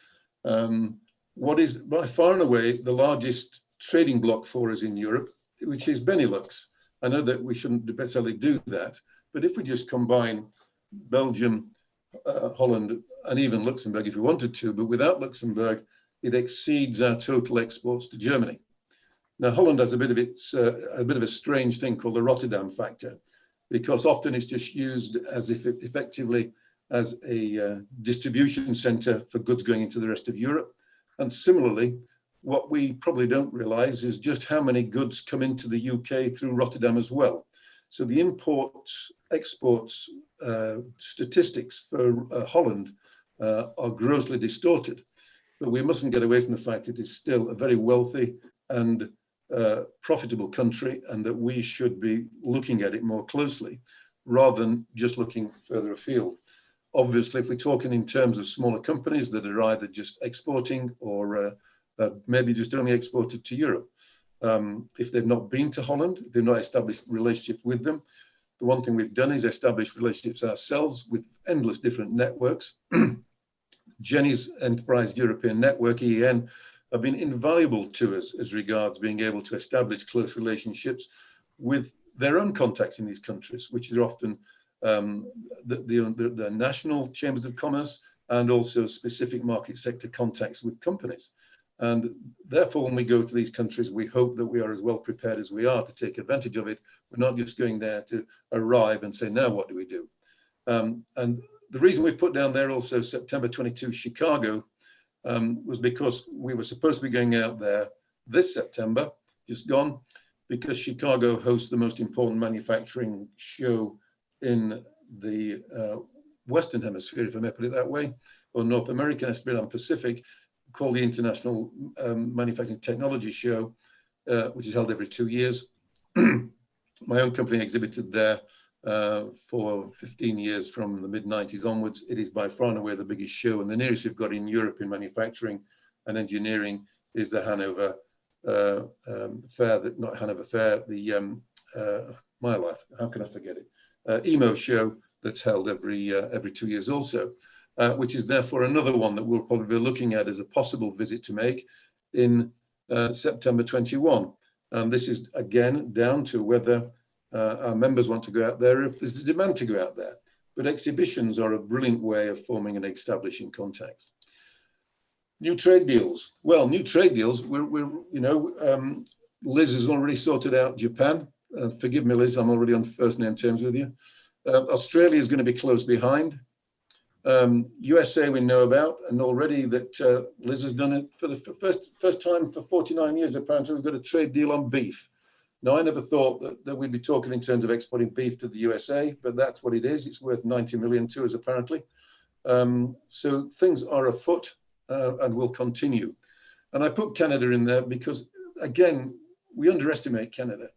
what is by far and away the largest trading bloc for us in Europe, which is Benelux. I know that we shouldn't necessarily do that, but if we just combine Belgium, Holland, and even Luxembourg if we wanted to, but without Luxembourg, it exceeds our total exports to Germany. Now, Holland has a bit of a strange thing called the Rotterdam factor, because often it's just used as if it effectively as a distribution center for goods going into the rest of Europe. And similarly, what we probably don't realize is just how many goods come into the UK through Rotterdam as well. So the imports, exports statistics for Holland are grossly distorted. But we mustn't get away from the fact that it's still a very wealthy and profitable country, and that we should be looking at it more closely rather than just looking further afield. Obviously, if we're talking in terms of smaller companies that are either just exporting or maybe just only exported to Europe, if they've not been to Holland, they've not established relationships with them. The one thing we've done is establish relationships ourselves with endless different networks. Jenny's Enterprise European Network, EEN, have been invaluable to us as regards being able to establish close relationships with their own contacts in these countries, which are often the national chambers of commerce and also specific market sector contacts with companies. And therefore, when we go to these countries, we hope that we are as well prepared as we are to take advantage of it. We're not just going there to arrive and say, now what do we do? And the reason we put down there also September 22, Chicago, was because we were supposed to be going out there this September, just gone, because Chicago hosts the most important manufacturing show in the Western Hemisphere, if I may put it that way, or North American, and Pacific, called the International Manufacturing Technology Show, which is held every 2 years. My own company exhibited there for 15 years from the mid-90s onwards. It is by far and away the biggest show, and the nearest we've got in Europe in manufacturing and engineering is the Hanover Fair, not Hanover Fair, the my life, how can I forget it? EMO show that's held every 2 years also, which is therefore another one that we'll probably be looking at as a possible visit to make in September 21. And this is again down to whether our members want to go out there, if there's a demand to go out there. But exhibitions are a brilliant way of forming and establishing contacts. New trade deals. Well, new trade deals, Liz has already sorted out Japan. Forgive me, Liz, I'm already on first name terms with you. Australia is going to be close behind. USA we know about, and already that Liz has done it for the first time for 49 years. Apparently, we've got a trade deal on beef. Now, I never thought that we'd be talking in terms of exporting beef to the USA, but that's what it is. It's worth 90 million to us, apparently. So things are afoot and will continue. And I put Canada in there because, again, we underestimate Canada.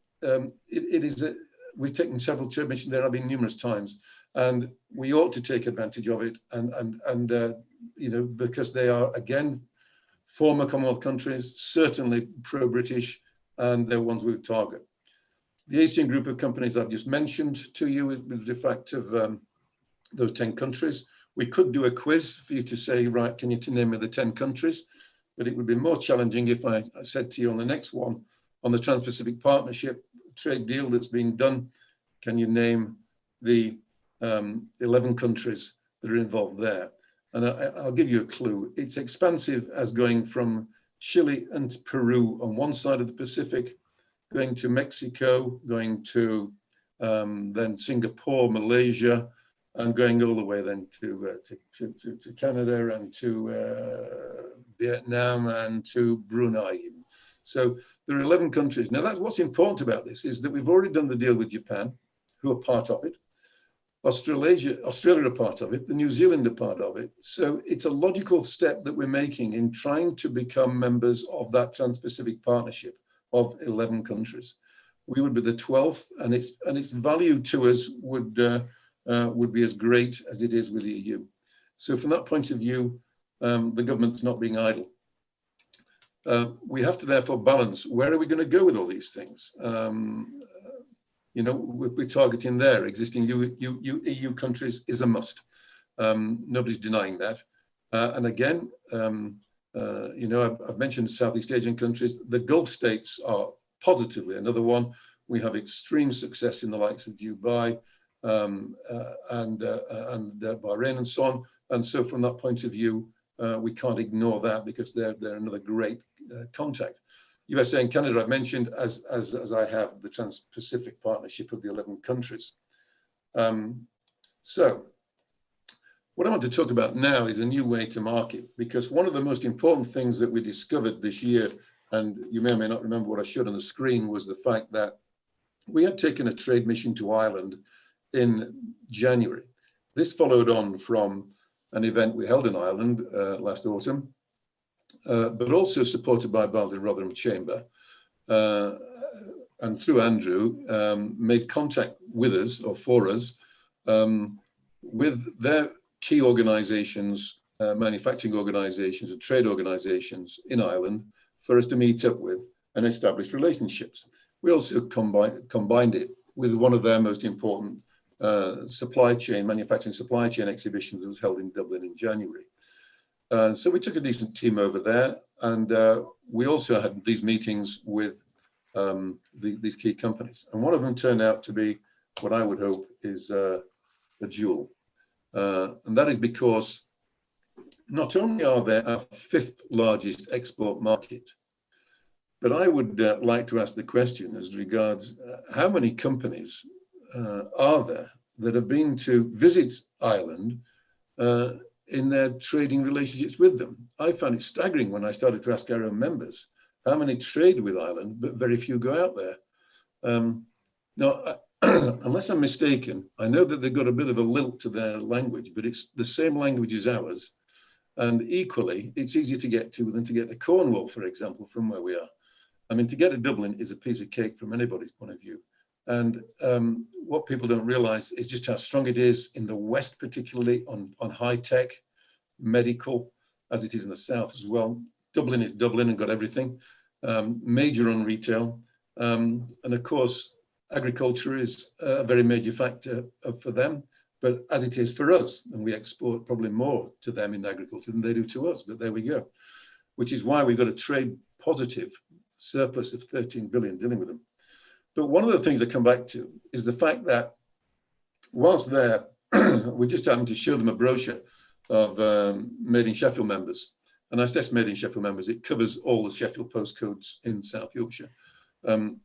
We've taken several trade missions there. I've been numerous times, and we ought to take advantage of it. And because they are, again, former Commonwealth countries, certainly pro-British, and they're ones we would target. The Asian group of companies I've just mentioned to you with the fact of those 10 countries. We could do a quiz for you to say, right, can you name me the 10 countries? But it would be more challenging if I said to you on the next one, on the Trans-Pacific Partnership trade deal that's been done, can you name the 11 countries that are involved there? And I'll give you a clue. It's expansive as going from Chile and Peru on one side of the Pacific, going to Mexico, going to then Singapore, Malaysia, and going all the way then to Canada and to Vietnam and to Brunei. So there are 11 countries. Now, that's what's important about this, is that we've already done the deal with Japan, who are part of it. Australia are part of it, the New Zealand are part of it. So it's a logical step that we're making in trying to become members of that Trans-Pacific Partnership of 11 countries. We would be the 12th, and its value to us would be as great as it is with the EU. So from that point of view, the government's not being idle. We have to therefore balance, where are we going to go with all these things? We're targeting there. Existing EU countries is a must. Nobody's denying that. And again, I've mentioned Southeast Asian countries. The Gulf states are positively. Another one, we have extreme success in the likes of Dubai and Bahrain and so on. And so from that point of view, we can't ignore that because they're another great contact. USA and Canada, I've mentioned, as I have the Trans-Pacific Partnership of the 11 countries. So what I want to talk about now is a new way to market, because one of the most important things that we discovered this year, and you may or may not remember what I showed on the screen, was the fact that we had taken a trade mission to Ireland in January. This followed on from an event we held in Ireland last autumn, but also supported by the Rotherham Chamber, and through Andrew, made contact with us, or for us, with their key organisations, manufacturing organisations and trade organisations in Ireland, for us to meet up with and establish relationships. We also combined it with one of their most important manufacturing supply chain exhibitions that was held in Dublin in January. So we took a decent team over there, and we also had these meetings with these key companies. And one of them turned out to be what I would hope is a jewel. And that is because not only are they our 5th largest export market, but I would like to ask the question as regards how many companies are there that have been to visit Ireland in their trading relationships with them. I found it staggering when I started to ask our own members how many trade with Ireland, but very few go out there. Now, unless I'm mistaken, I know that they've got a bit of a lilt to their language, but it's the same language as ours. And equally, it's easier to get to than to get to Cornwall, for example, from where we are. I mean, to get to Dublin is a piece of cake from anybody's point of view. And what people don't realize is just how strong it is in the West, particularly on high tech, medical, as it is in the South as well. Dublin is Dublin and got everything, major on retail. And of course, agriculture is a very major factor for them, but as it is for us, and we export probably more to them in agriculture than they do to us, but there we go, which is why we've got a trade positive surplus of 13 billion dealing with them. But one of the things I come back to is the fact that whilst there, we just happened to show them a brochure of Made in Sheffield members. And as that's Made in Sheffield members, it covers all the Sheffield postcodes in South Yorkshire. And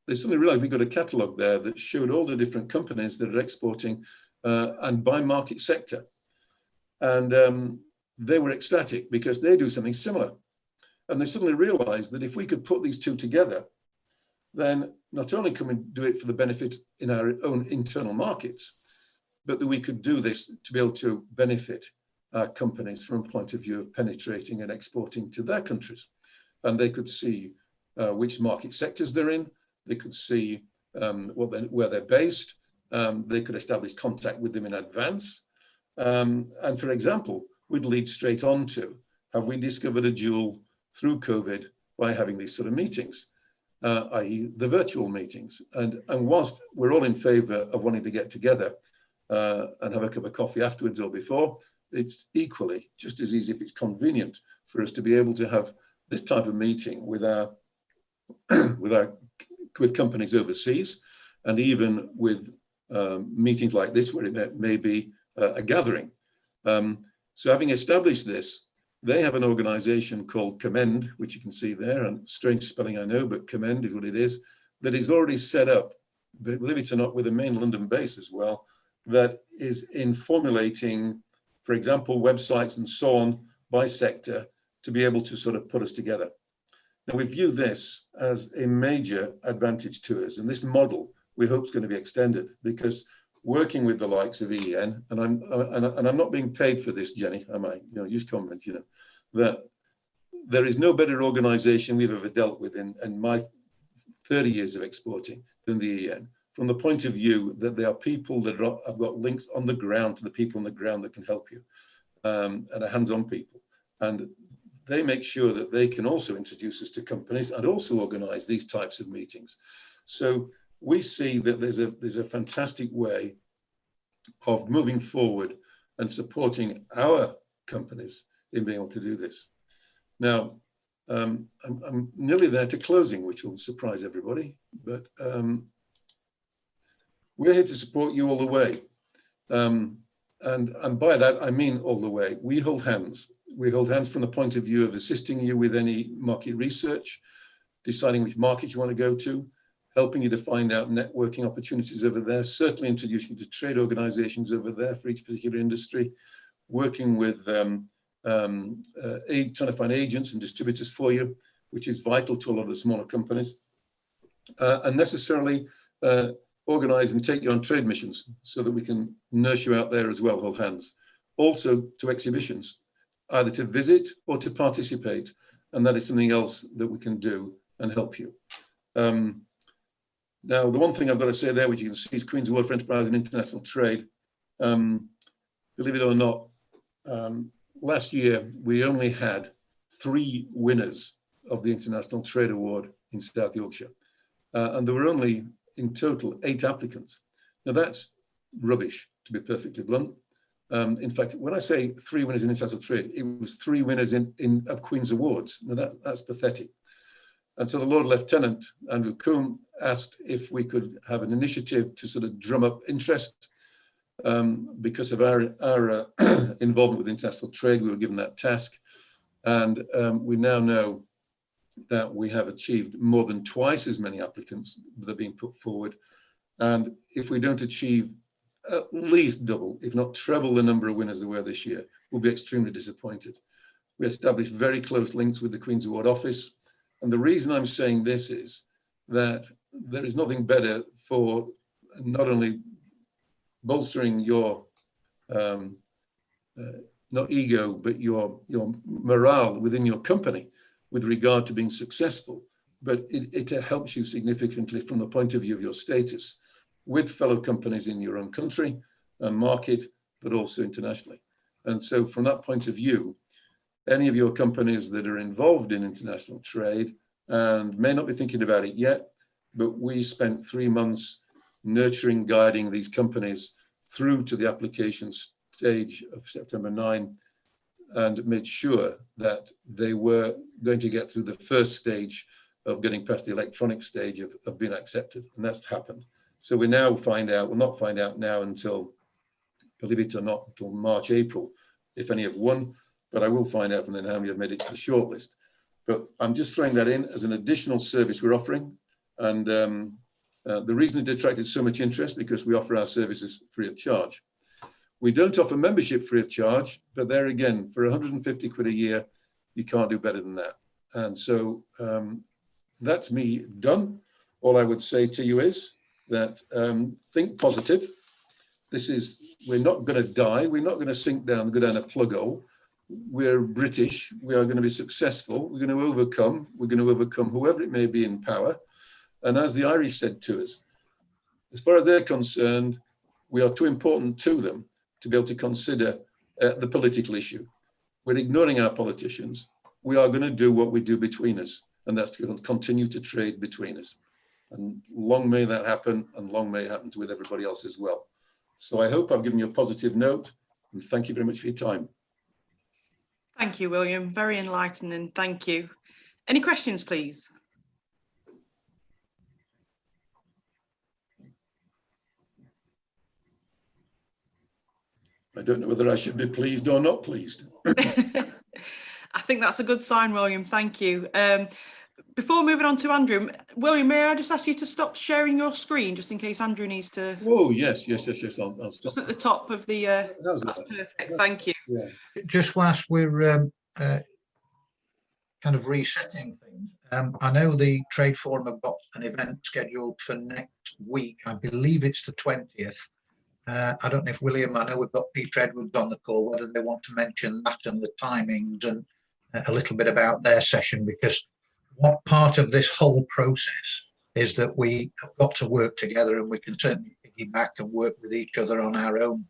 they suddenly realized we got a catalogue there that showed all the different companies that are exporting and by market sector. And they were ecstatic because they do something similar. And they suddenly realized that if we could put these two together, then not only can we do it for the benefit in our own internal markets, but that we could do this to be able to benefit our companies from a point of view of penetrating and exporting to their countries. And they could see which market sectors they're in. They could see where they're based. They could establish contact with them in advance. And for example, we'd lead straight on to, have we discovered a jewel through COVID by having these sort of meetings, i.e. the virtual meetings. And whilst we're all in favor of wanting to get together and have a cup of coffee afterwards or before, it's equally just as easy, if it's convenient, for us to be able to have this type of meeting with with companies overseas, and even with meetings like this where it may be a gathering. So having established this, they have an organization called Commend, which you can see there, and strange spelling I know, but Commend is what it is, that is already set up, believe it or not, with a main London base as well, that is in formulating, for example, websites and so on by sector to be able to sort of put us together. Now we view this as a major advantage to us, and this model we hope is going to be extended, because working with the likes of EEN, and I'm not being paid for this, Jenny, am I? You know, use comment, you know, that there is no better organization we've ever dealt with in my 30 years of exporting than the EEN, from the point of view that they are people that have got links on the ground to the people on the ground that can help you, and are hands-on people. And they make sure that they can also introduce us to companies and also organize these types of meetings. So we see that there's a fantastic way of moving forward and supporting our companies in being able to do this. Now, I'm nearly there to closing, which will surprise everybody, but we're here to support you all the way. And by that, I mean all the way. We hold hands. We hold hands from the point of view of assisting you with any market research, deciding which market you want to go to, helping you to find out networking opportunities over there, certainly introducing you to trade organizations over there for each particular industry, working with trying to find agents and distributors for you, which is vital to a lot of the smaller companies, and necessarily organize and take you on trade missions so that we can nurse you out there as well, hold hands. Also to exhibitions, either to visit or to participate. And that is something else that we can do and help you. Now, the one thing I've got to say there, which you can see, is Queen's Award for Enterprise and International Trade. Believe it or not, last year, we only had 3 winners of the International Trade Award in South Yorkshire. And there were only, in total, 8 applicants. Now, that's rubbish, to be perfectly blunt. In fact, when I say 3 winners in international trade, it was 3 winners of Queen's Awards. Now, that's pathetic. And so the Lord Lieutenant, Andrew Coombe, asked if we could have an initiative to sort of drum up interest. Because of our involvement with international trade, we were given that task. And we now know that we have achieved more than twice as many applicants that are being put forward. And if we don't achieve at least double, if not treble the number of winners there were this year, we'll be extremely disappointed. We established very close links with the Queen's Award Office. And the reason I'm saying this is that there is nothing better for not only bolstering your not ego, but your morale within your company with regard to being successful, but it helps you significantly from the point of view of your status with fellow companies in your own country and market, but also internationally. And so from that point of view, any of your companies that are involved in international trade and may not be thinking about it yet, but we spent 3 months nurturing, guiding these companies through to the application stage of September 9 and made sure that they were going to get through the first stage of getting past the electronic stage of being accepted. And that's happened. So we now find out, we'll not find out now until, believe it or not, until March, April, if any have won, but I will find out from then how many have made it to the shortlist. But I'm just throwing that in as an additional service we're offering. And the reason it attracted so much interest, because we offer our services free of charge. We don't offer membership free of charge, but there again, for 150 quid a year, you can't do better than that. And so that's me done. All I would say to you is that think positive. We're not going to die. We're not going to sink down and go down a plug hole. We're British. We are going to be successful. We're going to overcome. We're going to overcome whoever it may be in power. And as the Irish said to us, as far as they're concerned, we are too important to them to be able to consider the political issue. We're ignoring our politicians. We are going to do what we do between us, and that's to continue to trade between us. And long may that happen, and long may it happen with everybody else as well. So I hope I've given you a positive note, and thank you very much for your time. Thank you, William. Very enlightening. Thank you. Any questions, please? I don't know whether I should be pleased or not pleased. I think that's a good sign, William. Thank you. Before moving on to Andrew, William, may I just ask you to stop sharing your screen, just in case Andrew needs to... Oh, yes. I'll stop. Just at the top of the... that's perfect. Thank you. Yeah. Just whilst we're kind of resetting things, I know the Trade Forum have got an event scheduled for next week. I believe it's the 20th. I don't know if William, I know we've got Peter Edwards on the call, whether they want to mention that and the timings and a little bit about their session, because what part of this whole process is that we have got to work together, and we can certainly piggyback and work with each other on our own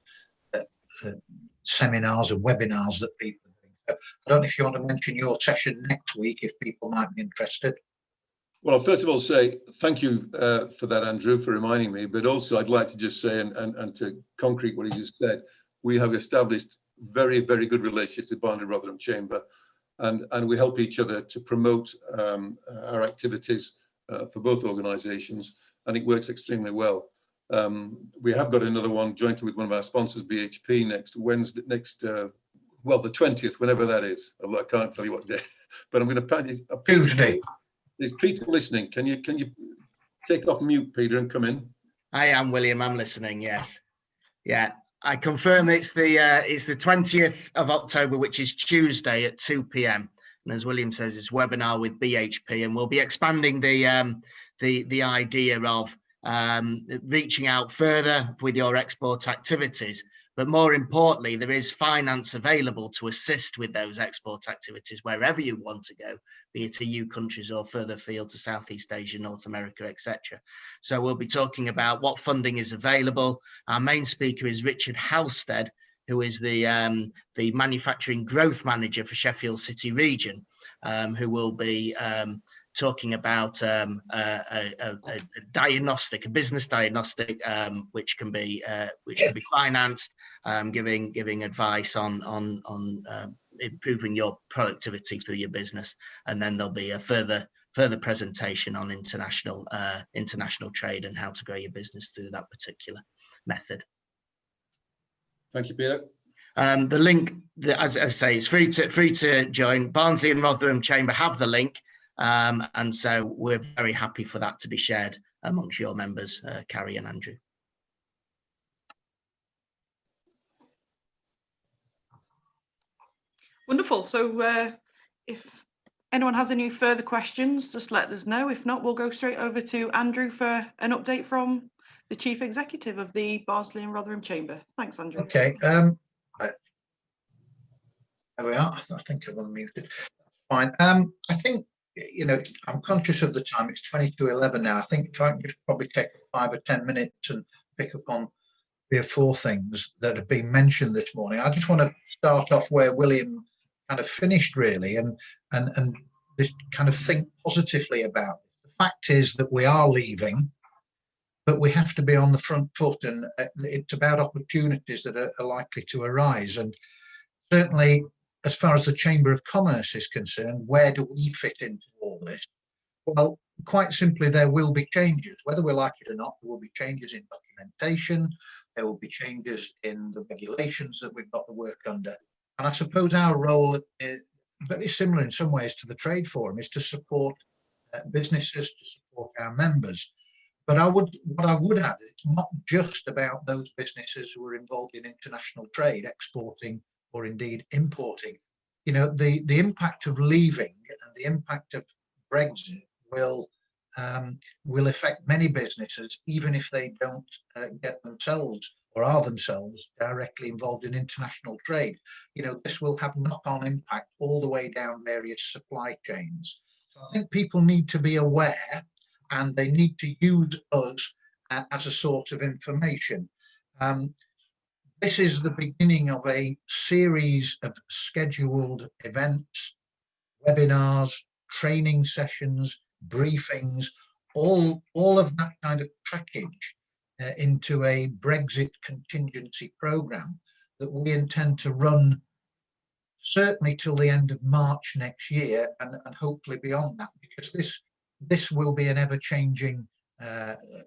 seminars and webinars that people are doing. So I don't know if you want to mention your session next week, if people might be interested. Well, I'll first of all say thank you for that, Andrew, for reminding me. But also, I'd like to just say, and to concrete what he just said, we have established very, very good relationships with Barnard Rotherham Chamber. and we help each other to promote our activities for both organisations, and it works extremely well. We have got another one jointly with one of our sponsors, BHP, next Wednesday, well, the 20th, whenever that is. Although I can't tell you what day, but I'm going to pass. Tuesday. Is Peter listening? Can you take off mute, Peter, and come in? I am, William. I'm listening. Yes. Yeah. I confirm it's the 20th of October, which is Tuesday at 2 p.m. And as William says, it's a webinar with BHP, and we'll be expanding the idea of reaching out further with your export activities. But more importantly, there is finance available to assist with those export activities wherever you want to go, be it EU countries or further afield to Southeast Asia, North America, etc. So we'll be talking about what funding is available. Our main speaker is Richard Halstead, who is the manufacturing growth manager for Sheffield City region, who will be talking about a business diagnostic, which can be financed, giving advice on improving your productivity through your business. And then there'll be a further presentation on international trade and how to grow your business through that particular method. Thank you, Peter. The link, as I say, is free to join. Barnsley and Rotherham Chamber have the link. And so we're very happy for that to be shared amongst your members, Carrie and Andrew. Wonderful. So if anyone has any further questions, just let us know. If not, we'll go straight over to Andrew for an update from the Chief Executive of the Barnsley and Rotherham Chamber. Thanks, Andrew. Okay. There we are. I think I've unmuted. Fine. I think, you know, I'm conscious of the time. It's 20:11 now. I think if I can just probably take 5 or 10 minutes and pick up on 3 or 4 things that have been mentioned this morning. I just want to start off where William kind of finished, really, and just kind of think positively about it. The fact is that we are leaving, but we have to be on the front foot, and it's about opportunities that are likely to arise. And certainly, as far as the Chamber of Commerce is concerned, where do we fit into all this? Well, quite simply, there will be changes. Whether we like it or not, there will be changes in documentation, there will be changes in the regulations that we've got to work under. And I suppose our role is very similar in some ways to the Trade Forum, is to support businesses, to support our members. But what I would add, it's not just about those businesses who are involved in international trade, exporting or indeed importing. You know, the impact of leaving and the impact of Brexit will affect many businesses, even if they don't get themselves or are themselves directly involved in international trade. You know, this will have knock-on impact all the way down various supply chains. So I think people need to be aware, and they need to use us as a source of information. This is the beginning of a series of scheduled events, webinars, training sessions, briefings, all of that kind of package into a Brexit contingency programme that we intend to run certainly till the end of March next year, and hopefully beyond that, because this will be an ever-changing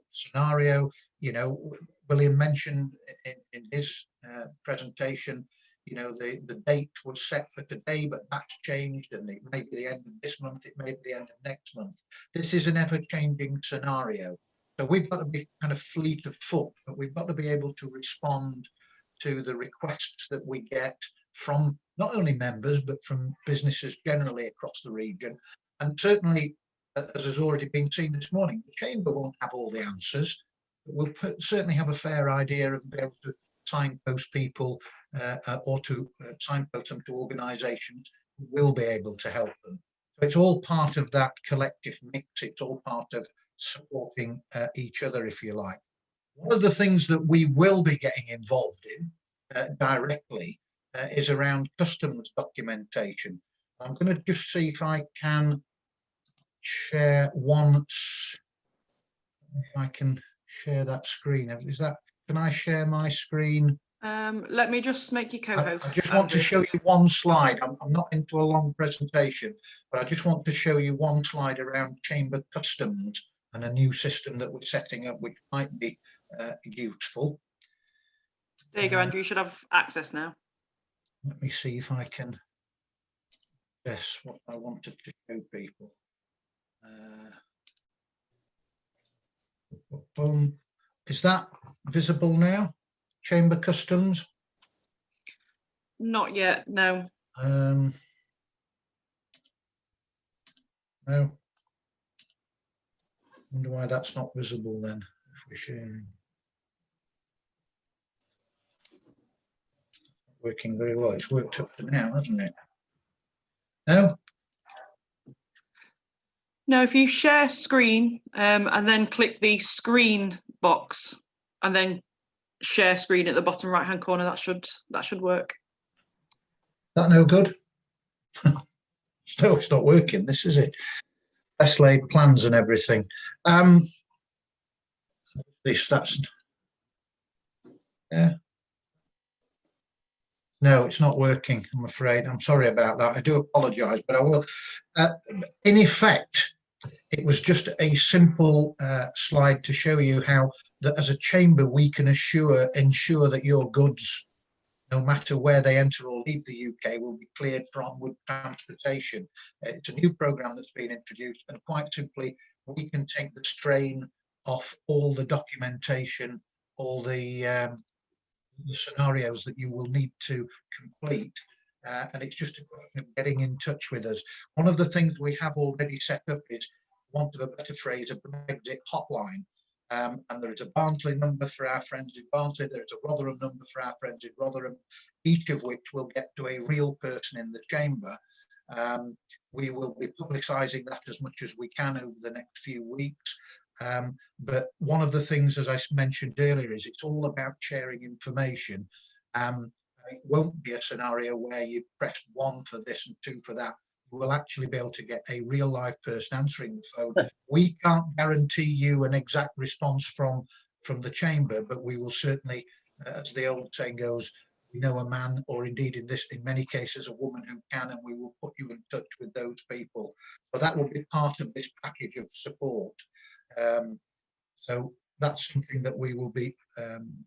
scenario. You know, William mentioned in his presentation, you know, the date was set for today, but that's changed, and it may be the end of this month, it may be the end of next month. This is an ever-changing scenario. So we've got to be kind of fleet of foot, but we've got to be able to respond to the requests that we get from not only members, but from businesses generally across the region. And certainly, as has already been seen this morning, the Chamber won't have all the answers, but we'll certainly have a fair idea and be able to signpost people or to signpost them to organisations who will be able to help them. So it's all part of that collective mix. It's all part of supporting each other, if you like. One of the things that we will be getting involved in directly is around customs documentation. I'm going to just see if I can share if I can share that screen. Can I share my screen? Let me just make you co-host. I just want to show you one slide. I'm not into a long presentation, but I just want to show you one slide around chamber customs and a new system that we're setting up, which might be useful. There you go, Andrew. You should have access now. Let me see if I can guess what I wanted to show people. Is that visible now? Chamber customs? Not yet, no. No. Wonder why that's not visible then, if we're sharing. Working very well. It's worked up to now, hasn't it? No? No, if you share screen and then click the screen box and then share screen at the bottom right hand corner, that should work. That no good? No, it's not working. This is it. Best laid plans and everything. At least that's, yeah. No, it's not working, I'm afraid. I'm sorry about that. I do apologise, but I will. In effect, it was just a simple slide to show you how that as a chamber we can ensure that your goods, no matter where they enter or leave the UK, will be cleared from wood transportation. It's a new programme that's been introduced, and quite simply, we can take the strain off all the documentation, all the scenarios that you will need to complete. And it's just a question of getting in touch with us. One of the things we have already set up is, want of a better phrase, a Brexit hotline. And there is a Barnsley number for our friends in Barnsley, there's a Rotherham number for our friends in Rotherham, each of which will get to a real person in the chamber. We will be publicising that as much as we can over the next few weeks. But one of the things, as I mentioned earlier, is it's all about sharing information. It won't be a scenario where you press 1 for this and 2 for that. We'll actually be able to get a real live person answering the phone. We can't guarantee you an exact response from the chamber, but we will certainly, as the old saying goes, we know a man, or indeed in many cases a woman who can, and we will put you in touch with those people. But that will be part of this package of support. So that's something that we will be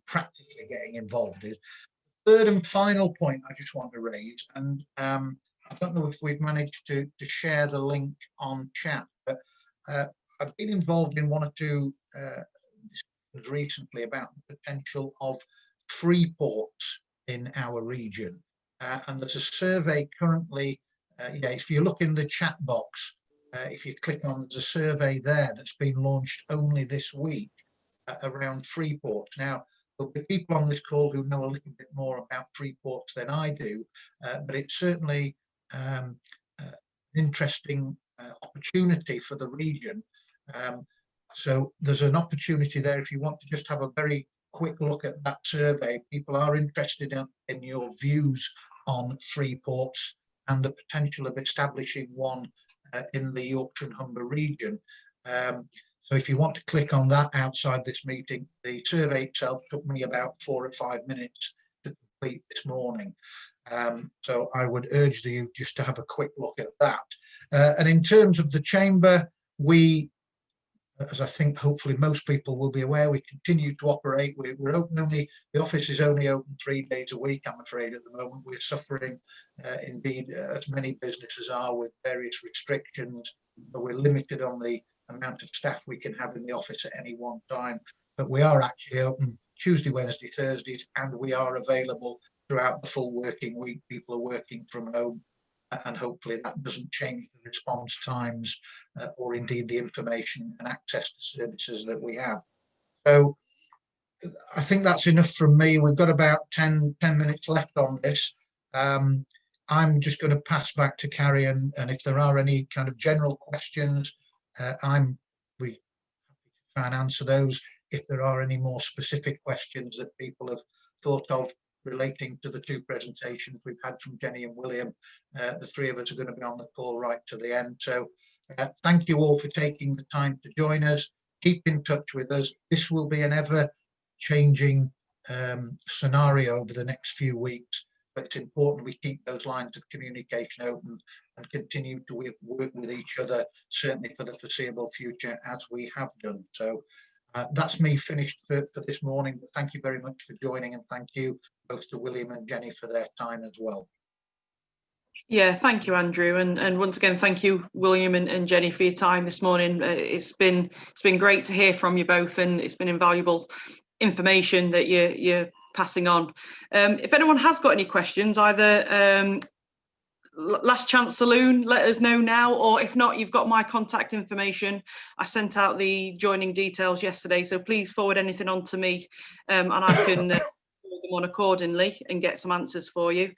practically getting involved in. Third and final point I just want to raise, and I don't know if we've managed to share the link on chat, but I've been involved in 1 or 2 discussions recently about the potential of free ports in our region. And there's a survey currently, if you look in the chat box, if you click on, there's a survey there that's been launched only this week around free ports. Now, there'll be people on this call who know a little bit more about free ports than I do, but it's certainly an interesting opportunity for the region. So there's an opportunity there if you want to just have a very quick look at that survey. People are interested in your views on free ports and the potential of establishing one in the Yorkshire and Humber region. So if you want to click on that outside this meeting, the survey itself took me about 4 or 5 minutes to complete this morning. So I would urge you just to have a quick look at that. And in terms of the chamber, we, as I think hopefully most people will be aware, we continue to operate. We're open only, the office is only open 3 days a week, I'm afraid, at the moment. We're suffering indeed, as many businesses are, with various restrictions. But we're limited on the amount of staff we can have in the office at any one time. But we are actually open Tuesday, Wednesday, Thursdays, and we are available throughout the full working week. People are working from home, and hopefully that doesn't change the response times or indeed the information and access to services that we have. So I think that's enough from me. We've got about 10 minutes left on this. I'm just going to pass back to Carrie, and if there are any kind of general questions, we happy to try and answer those. If there are any more specific questions that people have thought of relating to the 2 presentations we've had from Jenny and William, the 3 of us are going to be on the call right to the end. So thank you all for taking the time to join us. Keep in touch with us. This will be an ever changing scenario over the next few weeks. But it's important we keep those lines of communication open and continue to work with each other, certainly for the foreseeable future, as we have done. So that's me finished for this morning. But thank you very much for joining, and thank you both to William and Jenny for their time as well. Yeah, thank you, Andrew, and once again, thank you, William and Jenny, for your time this morning. It's been great to hear from you both, and it's been invaluable information that you're passing on. If anyone has got any questions, either last chance saloon, let us know now, or if not, you've got my contact information. I sent out the joining details yesterday, so please forward anything on to me, and I can forward them on accordingly and get some answers for you.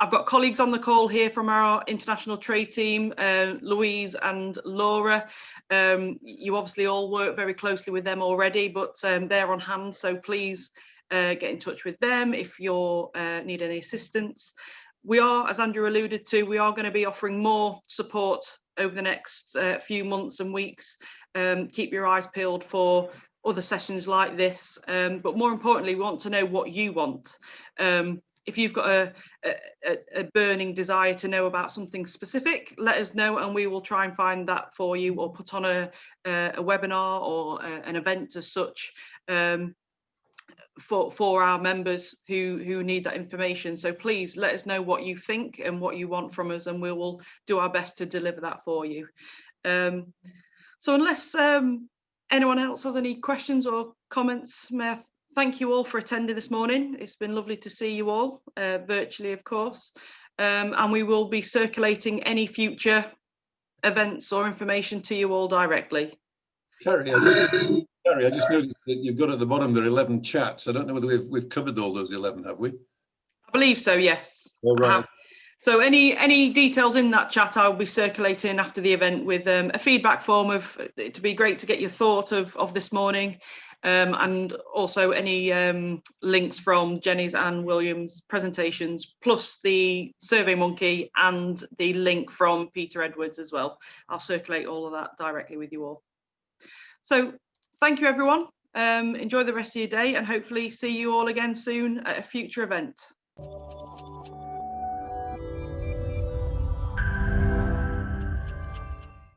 I've got colleagues on the call here from our international trade team, Louise and Laura. You obviously all work very closely with them already, but they're on hand, so please get in touch with them if you need any assistance. We are, as Andrew alluded to, we are going to be offering more support over the next few months and weeks. Keep your eyes peeled for other sessions like this, but more importantly, we want to know what you want. If you've got a burning desire to know about something specific, let us know and we will try and find that for you, or put on a webinar or an event as such for our members who need that information. So please let us know what you think and what you want from us, and we will do our best to deliver that for you. So unless anyone else has any questions or comments, may I thank you all for attending this morning. It's been lovely to see you all, virtually of course, and we will be circulating any future events or information to you all directly. Carrie, I just noticed that you've got at the bottom there 11 chats. I don't know whether we've covered all those 11, have we? I believe so, yes. All right. So any details in that chat I'll be circulating after the event with a feedback form of, it'd be great to get your thought of this morning, and also any links from Jenny's and William's presentations, plus the SurveyMonkey and the link from Peter Edwards as well. I'll circulate all of that directly with you all. So thank you everyone. Enjoy the rest of your day, and hopefully see you all again soon at a future event.